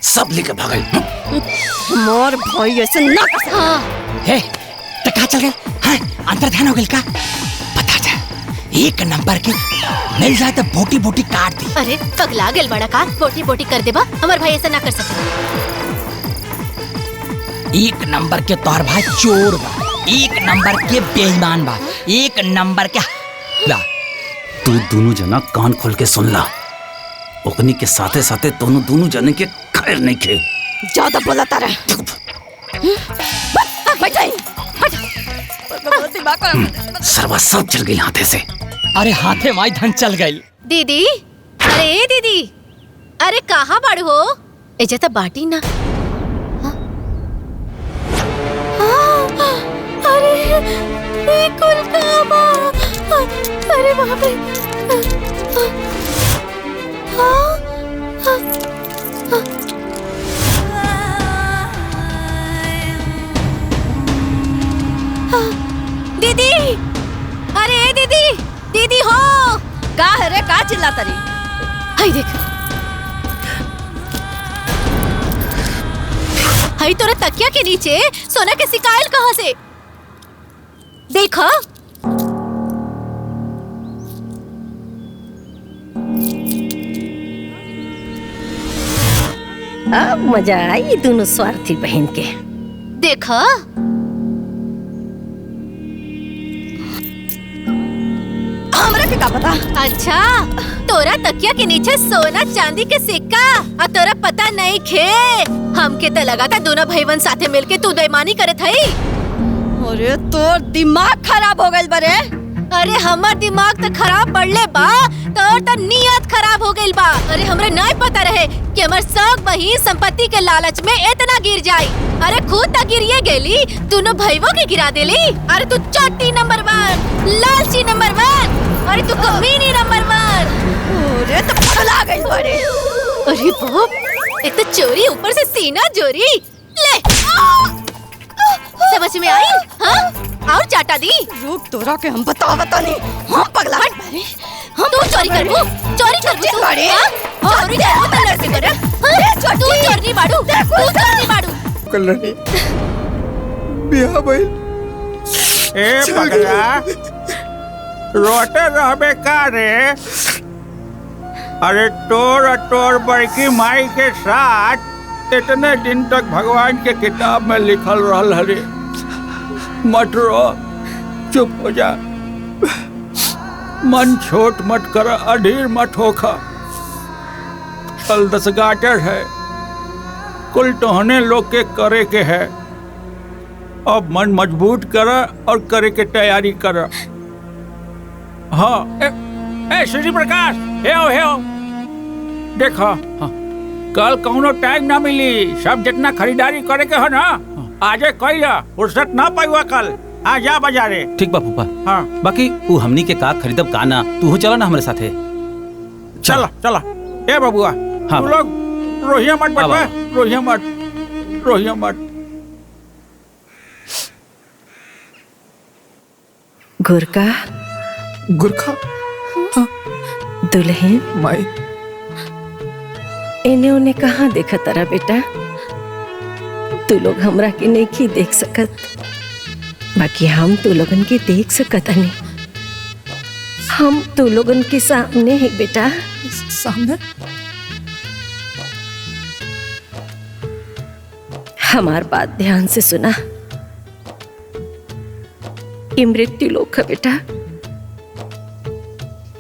सब लेके भागल। मोर भाई ऐसे ना कर। हे तो कहाँ चल गए? हाँ अंदर ध्यान हो गई का? बता जा 1 नंबर के मिल जाए तो बोटी बोटी काट दी। अरे पगला गेल बड़ा का बोटी बोटी कर देबा। हमार भाई ऐसा ना कर सके। 1 नंबर के तोर भाई चोर बा। एक नंबर के बेईमान बा, एक नंबर के ला। तू दोनों जना कान खोल के सुन ला, ओकनी के साथे साथे दोनों जने के खैर नहीं खे। ज्यादा बोला तारा। बैठाई सरवा सब चल गई हाथे से। अरे हाथे माई धन चल गई। दीदी, अरे दीदी, अरे कहाँ बड़ हो? एजे तो बाटी ना। अरे ये कुल काबा, अरे वहाँ पे दीदी, अरे दीदी, दीदी हो का है रे? का चिल्लाता रही? हाय देख, हाय तोरे तकिया के नीचे सोना के सिकायल कहाँ से? देखो अब मजा आई दोनों स्वार्थी बहन के। देखो हमरा के का पता? अच्छा, तोरा तकिया के नीचे सोना चांदी के सिक्का और तोरा पता नहीं खे। हमके तो लगा था दोनों भाईवन साथे मिलके तू बेईमानी करे थई। अरे तोर दिमाग खराब हो गइल बरे। अरे हमार दिमाग तो खराब पड़ले बा, तोर तो नियत खराब हो गइल बा। अरे हमरे नहीं पता रहे कि हमार सब बहिन संपत्ति के लालच में इतना गिर जाई। अरे खुद तक गिरिए गेली, दोनों भाईवों के गिरा देली। अरे तू चोटी नंबर 1, लालची नंबर 1, अरे तू कमीनी नंबर 1। अरे तो पगला गइल बरे। अरे बाप, एक तो चोरी ऊपर से सीना चोरी। ले समझ में आई? हाँ, और चाटा दी। रुक, तोरा के हम बतावता नहीं। हम पगला बारे। हम तू चोरी करबो, चोरी करबो तू बारे। चोरी करबो त लड़के करे। तू चोरनी बाड़ू, तू चोरनी बाड़ू। कल्याणी बिया भाई ए पगला, रोटे रहबे का रे? अरे तोर बड़की माई के साथ इतने दिन तक भगवान के किताब में लिखल रहल हरे। मत रो, चुप हो जा, मन छोट मत कर, अधीर मत होखा। कल 10 गाटर है, कुल टहने लोग के करे के है। अब मन मजबूत कर और करे के तैयारी कर। हाँ, ए श्री प्रकाश, हे हो देखो, कल कौनो टाइम ना मिली। सब जितना खरीदारी करे के हो ना, आजे कइला, फुर्सत ना पाइवा कल। आ जा बाजारे। ठीक बा फूफा। हाँ, बाकी ऊ हमनी के का खरीदब का ना, तू चला ना हमारे साथे। चला ए बबुआ। हाँ, तू लोग रोहिया मत बटवा, रोहिया मत। गुरखा दुल्हन माई, इन्हें उन्हें कहाँ देखा तारा बेटा? तू लोग हमरा के नहीं की देख सकत, बाकी हम तू लोगन के देख सकत नहीं। हम तू लोगन के सामने है बेटा। सामने? हमार बात ध्यान से सुना। ये मृत्यु लोक है बेटा।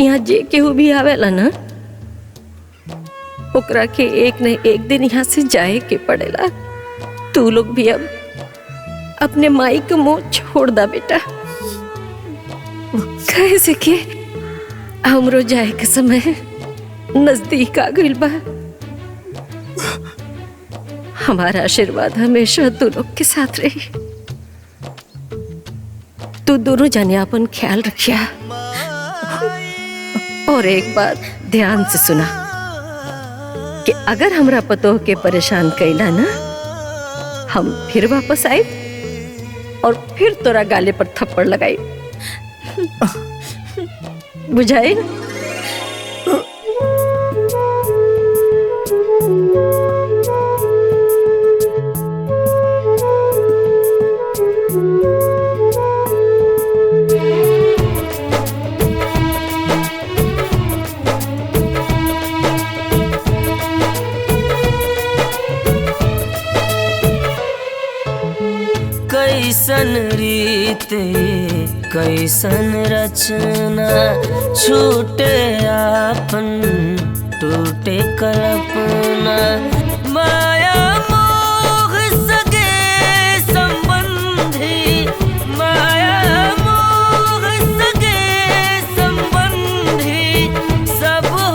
यहाँ जे केहू भी आवेला ना, ओकरा के एक न एक दिन यहाँ से जाए के पड़ेला। तू लोग भी अब अपने माई का मुंह छोड़ दा बेटा। कैसे कि हमरो जाए के समय नजदीक आ गइल बा। हमारा आशीर्वाद हमेशा तू लोग के साथ रही। तू दोनों जाने अपन ख्याल रखिया। और एक बात ध्यान से सुना कि अगर हमरा पतोह के परेशान कैला ना, हम फिर वापस आए और फिर तोरा गाले पर थप्पड़ लगाई। बुझाई? कैसन रीत कैसन रचना, छूटे आपन टूटे कल्पना। माया मोह सगे संबंधी, माया मोह सगे संबंधी, सब हो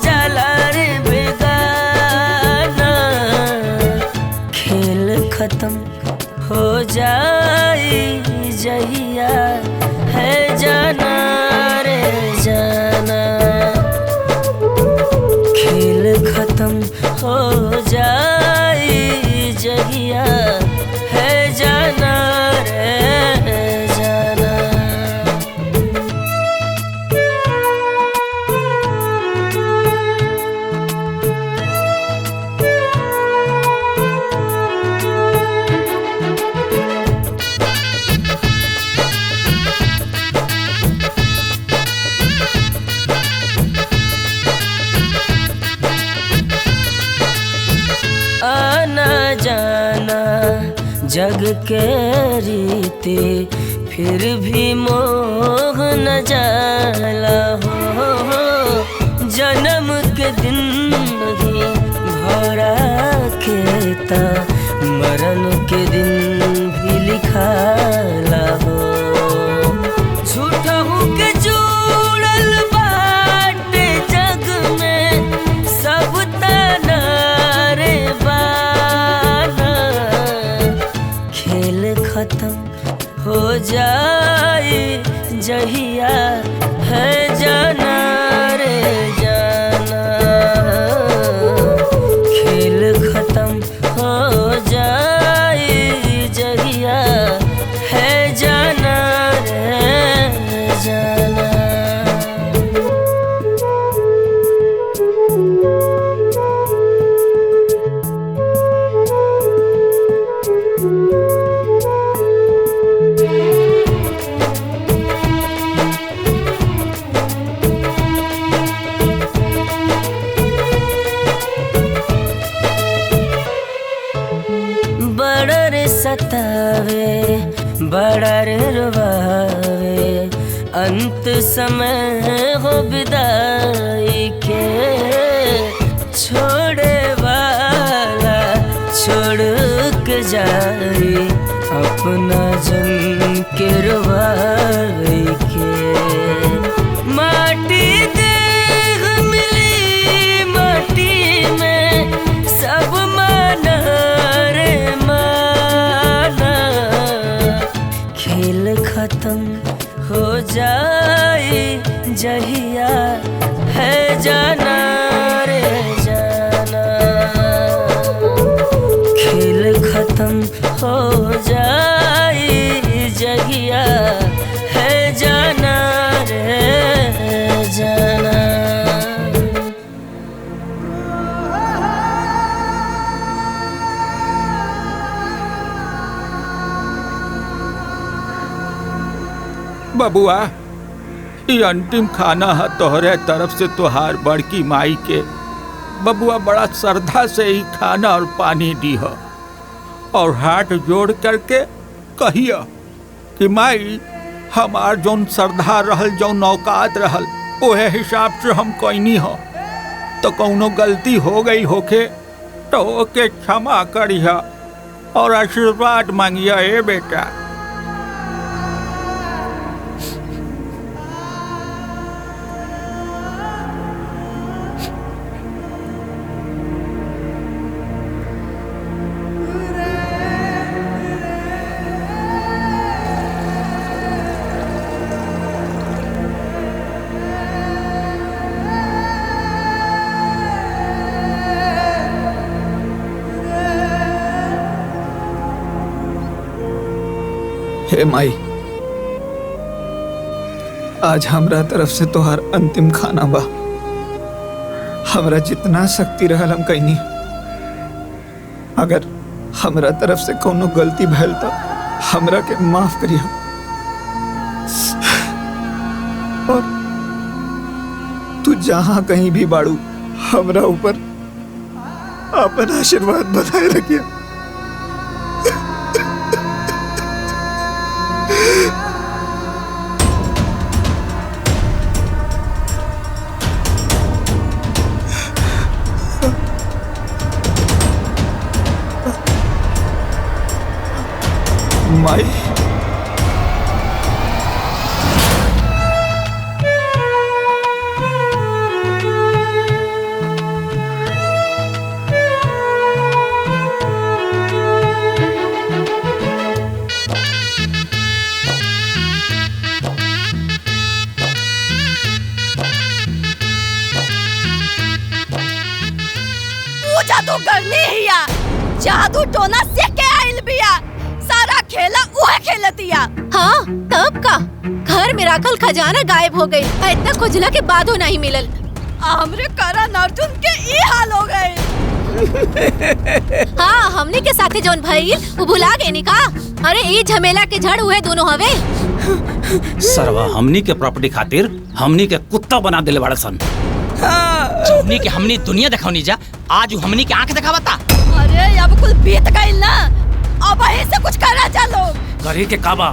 जाला रे बेगाना। खेल खत्म हो जाए जहिया है जाना रे जाना। खेल खत्म हो जाए जहिया है जाना रे जाना। आना जाना जग के रीति, फिर भी मोह न जाला हो। जन्म के दिन ही भरा खेता, मरण के दिन भी लिखाला हो। झूठहू के जुड़ल बाटे जग में सब तना रे बाना। खेल खत्म हो जाए जहिया है जाना रे जाना। खेल खत्म हो जाए जहिया है जाना रे जाना। बड़ा रे सतावे बड़ा रे रुवावे, अंत समय हो विदाई के। छोड़े वाला छोड़ के जाए, अपना जन के रुवावे के। माटी देह मिली माटी में, सब माना रे माना। खेल खत्म हो जाए जहिया है जाना रे जाना। खेल खत्म हो जाए जहिया है जाना रे जाना। बबुआ, ये अंतिम खाना है तोहरे तरफ से तोहार बड़की माई के। बबुआ बड़ा श्रद्धा से ही खाना और पानी दी हो, और हाथ जोड़ करके कहिया कि माई हमार जौन श्रद्धा रहल, जौन औकात रहल, ओहे हिसाब से हम कोई हो। तो कौनो गलती हो गई होके तो ओके क्षमा करिया और आशीर्वाद मांगिया ए बेटा। हे माई, आज हमरा तरफ से तोहार अंतिम खाना बा। हमरा जितना शक्ति रहल हम कईनी। अगर हमरा तरफ से कोनो गलती भइल तो हमरा के माफ करिया। और तू जहां कहीं भी बाड़ू, हमरा ऊपर अपन आशीर्वाद बनाए रखिया। माई वो जादू करनी हिया, जादू टोना से के आइल बिया, सारा खेला उहे खेलतिया। हाँ तब का घर में रखल खजाना गायब हो गई, इतना खुजला के बादो नहीं मिलल। हमरे करण अर्जुन के ई हाल हो गए। हाँ हमने के साथे जौन भइल वो भुला गए नी का? अरे ये झमेला के जड़ हुए दोनों हवे। सरवा हमनी के प्रॉपर्टी खातिर हमनी के कुत्ता बना देले बड़ा सन। हमनी के हमनी दुनिया दिखावनी जा, आज हमनी के आंख दिखावता। अरे अब कुल बीत गइल ना, अब वहीं से कुछ करा चलो। करे के काबा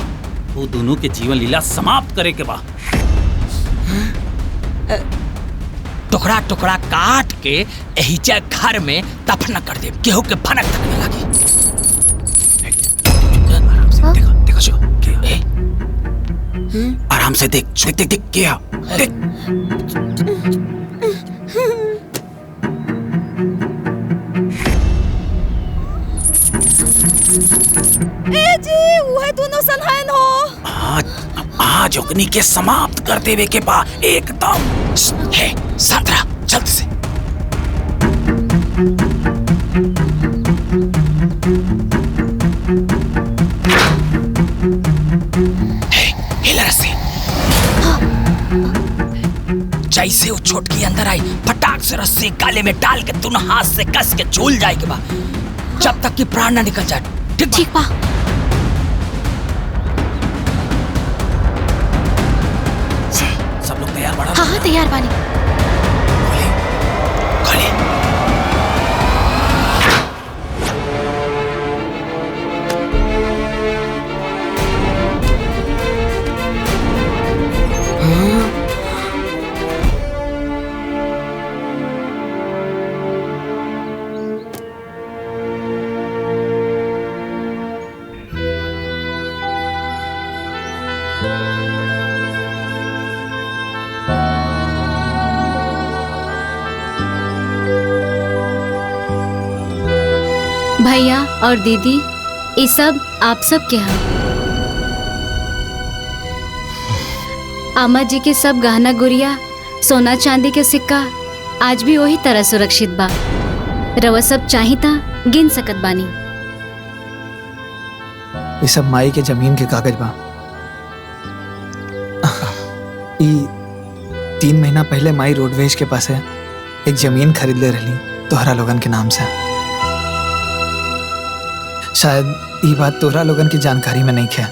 वो दोनों के जीवन लीला समाप्त करे के बा। टुकड़ा टुकड़ा काट के एहिजा घर में दफन कर दे, केहू के भनक तक न लगी। देखो जो आराम से देख देख देख देख क्या देख। ए जी वह दोनों सनहन हो। आज ओकनी के समाप्त कर देवे के बा एकदम। हे सातरा जल्दी से। हिला रस्सी। जैसे वो छोटकी अंदर आई फटाक से रस्सी गाले में डाल के दोनों हाथ से कस के झूल जाए के बा, जब तक कि प्राण न निकल जाए। ठीक बा। सब लोग तैयार बड़ा? हाँ हाँ तैयार बानी। भैया और दीदी ये सब आप सब के हैं। अम्मा जी के सब गहना गुड़िया सोना चांदी के सिक्का आज भी वही तरह सुरक्षित बा। रवा सब चाही ता गिन सकत बानी। ये सब माई के जमीन के कागज बा। ई 3 महीना पहले माई रोडवेज के पास है एक जमीन खरीद ले रही तोहरा लोगन के नाम से। शायद ये बात तोहरा लोगन की जानकारी में नहीं है।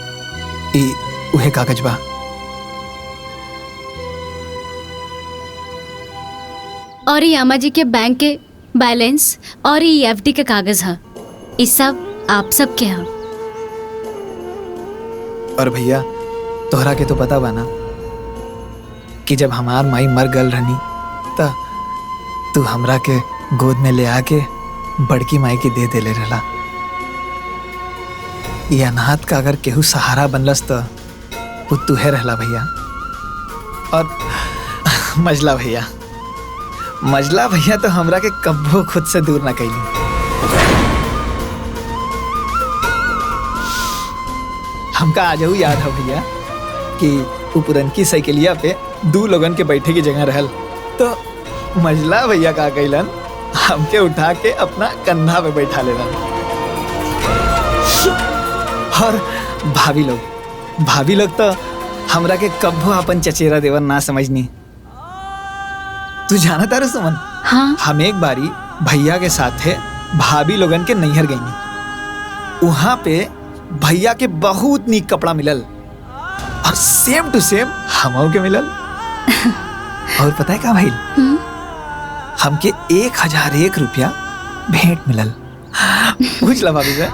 ई उहे कागज बा। और ये अम्मा जी के बैंक के बैलेंस और ये एफडी के कागज है। ये सब आप सब के हैं। और भैया तोहरा के तो पता बा ना कि जब हमार माई मर गल रहनी त तू हमरा के गोद में ले आके बड़की माई के दे देले रहला। ये अनाथ का अगर केहू सहारा बनलस तो वो तुहे रहला भैया। और मजला भैया तो हमरा के कब्बो खुद से दूर ना कैली। हमका आजहू याद है भैया कि वो पुरनकी साइकिलिया पे 2 लोगन के बैठे की जगह रहल तो मजला भैया का कैलन हमके उठा के अपना कंधा पे बैठा लेलन। और भाभी लोग तो हमरा के कब्बो अपन चचेरा देवर ना समझनी। तू जाना तारे सुमन? हाँ। हम एक बारी भैया के साथ थे भाभी लोगन के नैहर गई। वहां पे भैया के बहुत नीक कपड़ा मिलल और सेम टू सेम हमों के मिलल। और पता है क्या भाई, हमके 1001 रुपया भेंट मिलल। पूछ ला भाभी से।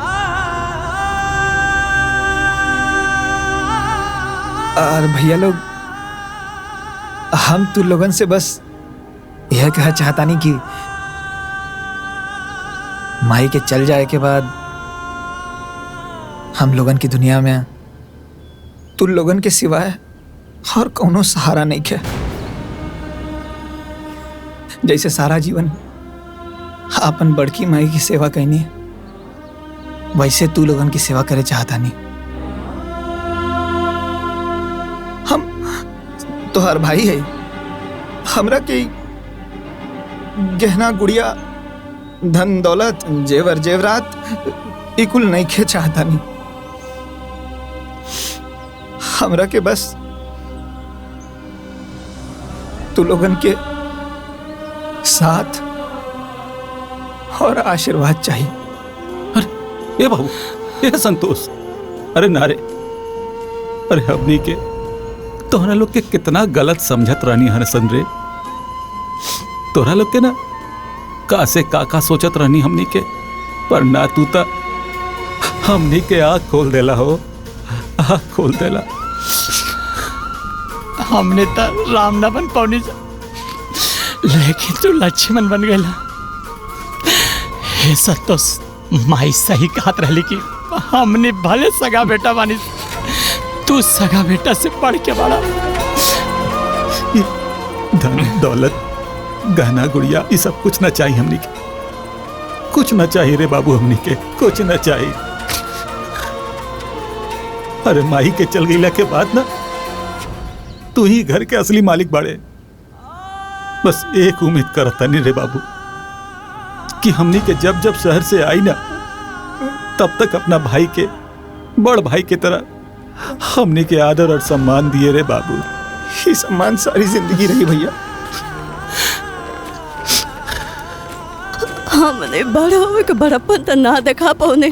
और भैया लोग हम तू लोगन से बस यह कह चाहता नहीं कि माई के चल जाए के बाद हम लोगन की दुनिया में तू लोगन के सिवाय और कौनो सहारा नहीं है। जैसे सारा जीवन अपन बड़की माई की सेवा करनी, वैसे तू लोगन की सेवा करे चाहता नहीं। हम तो हर भाई है, हमरा के गहना गुड़िया धन दौलत जेवर जेवरात इकुल नहीं खे चाहता नहीं। हमरा के बस तू लोगन के साथ और आशीर्वाद चाहिए। ए बाबू, ए संतोष, अरे नारे, अरे हमनी के तोहरा लोग के कितना गलत समझत रहनी हन सन रे। तोहरा लोग के ना का से का सोचत रहनी हमनी के, पर ना तू ता हमनी के आँख खोल देला हो, आँख खोल देला। हमने तो राम ना बन पौनी जा, लेकिन तू लक्ष्मण बन गया। हे संतोष, माई सही कहत रहली कि हमने भले सगा बेटा बानी, तू सगा बेटा से पढ़ के बड़ा। धन दौलत गहना गुड़िया ये सब कुछ ना चाहिए हमनी के, कुछ ना चाहिए रे बाबू, हमनी के कुछ ना चाहिए। अरे माही के चल गईला के बाद ना तू ही घर के असली मालिक बाड़े। बस एक उम्मीद करता नहीं रे बाबू कि हमनी के जब जब शहर से आई ना, तब तक अपना भाई के बड़ भाई के तरह हमनी के आदर और सम्मान दिए रे बाबू। ये सम्मान सारी जिंदगी रही भैया। हमने बड़ा होवे के बड़प्पन तो ना देखा पौने,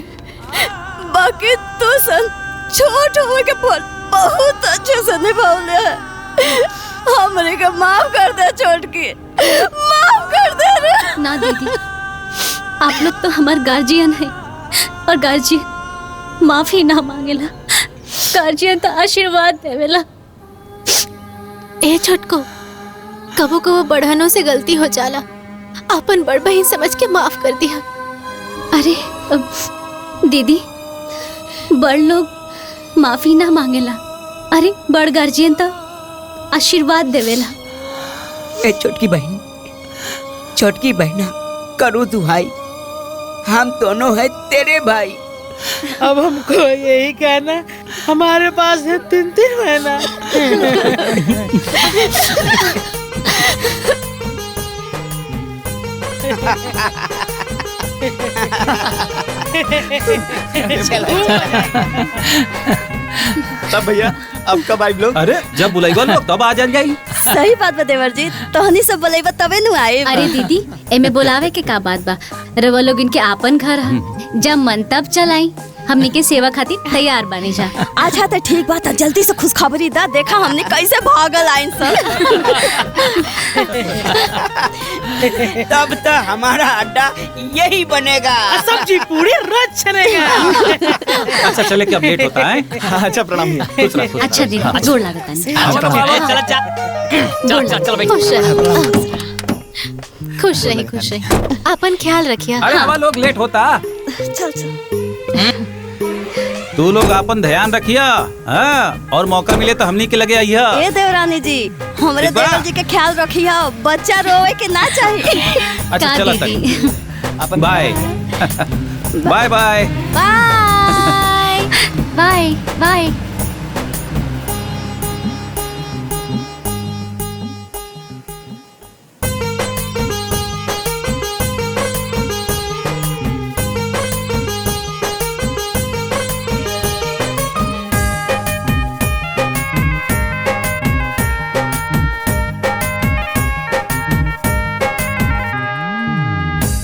बाकी तू सन छोट होवे के पर बहुत अच्छे से निभावले है। हमरे के माफ कर दे छोटकी, माफ कर दे रे। ना दीदी, आप लोग तो हमार गार्जियन है और गार्जियन माफी ना मांगेला, गार्जियन तो आशीर्वाद देवेला। ए छोटको, कबो कबो बढ़ानों से गलती हो जाला, अपन बड़ बहन समझ के माफ कर दिया। अरे दीदी, बड़ लोग माफी ना मांगेला, अरे बड़ गार्जियन तो आशीर्वाद देवेला। ए छोटकी बहन, छोटकी बहना करो दुहाई, हम दोनों है तेरे भाई। अब हमको यही कहना, हमारे पास है 3-3 महीना। तब भैया अब कब आई लोग? अरे जब बुलाईबा लोग तब आ जाई। सही बात बा देवर जी, तोहनी सब बुलाईबा तबे नु आए। अरे दीदी, एमे बुलावे के का बात बा, रवा लोग इनके आपन घर है, जब मन तब चलाई। हमनी के सेवा खातिर तैयार बनी जा। अच्छा तो ठीक बात है, जल्दी से खुशखबरी दा, देखा हमने कैसे भागल आइन सब। तब तो हमारा अड्डा यही बनेगा, सब्जी पूरी रोज चलेगा। अच्छा चले कि अब लेट होता है। अच्छा प्रणाम भैया। खुश रह, खुश रह। अच्छा दीदी, जोड़ लागत खुश रही, खुश रही। अपन ख्याल रखिया। अरे हवा लोग लेट होता। चल चल। तू लोग अपन ध्यान रखिया, हाँ, और मौका मिले तो हमनी के लगे आइया। ए देवरानी जी, हमरे देवर जी के ख्याल रखिया, बच्चा रोए के ना चाहिए। अच्छा चला तक। Bye bye bye bye bye bye.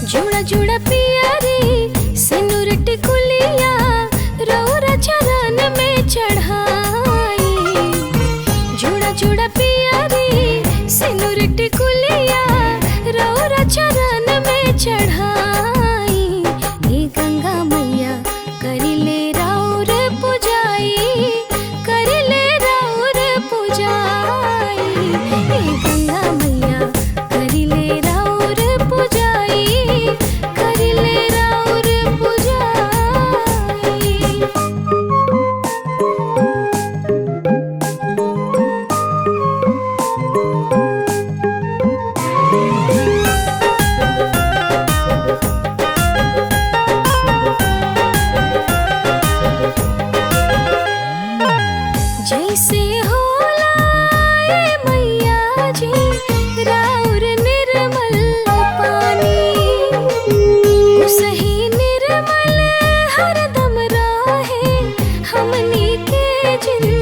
जुड़ा जुड़ा पिया रे सिनुर टिकुलिया, रौरा चरण में चढ़ा झिल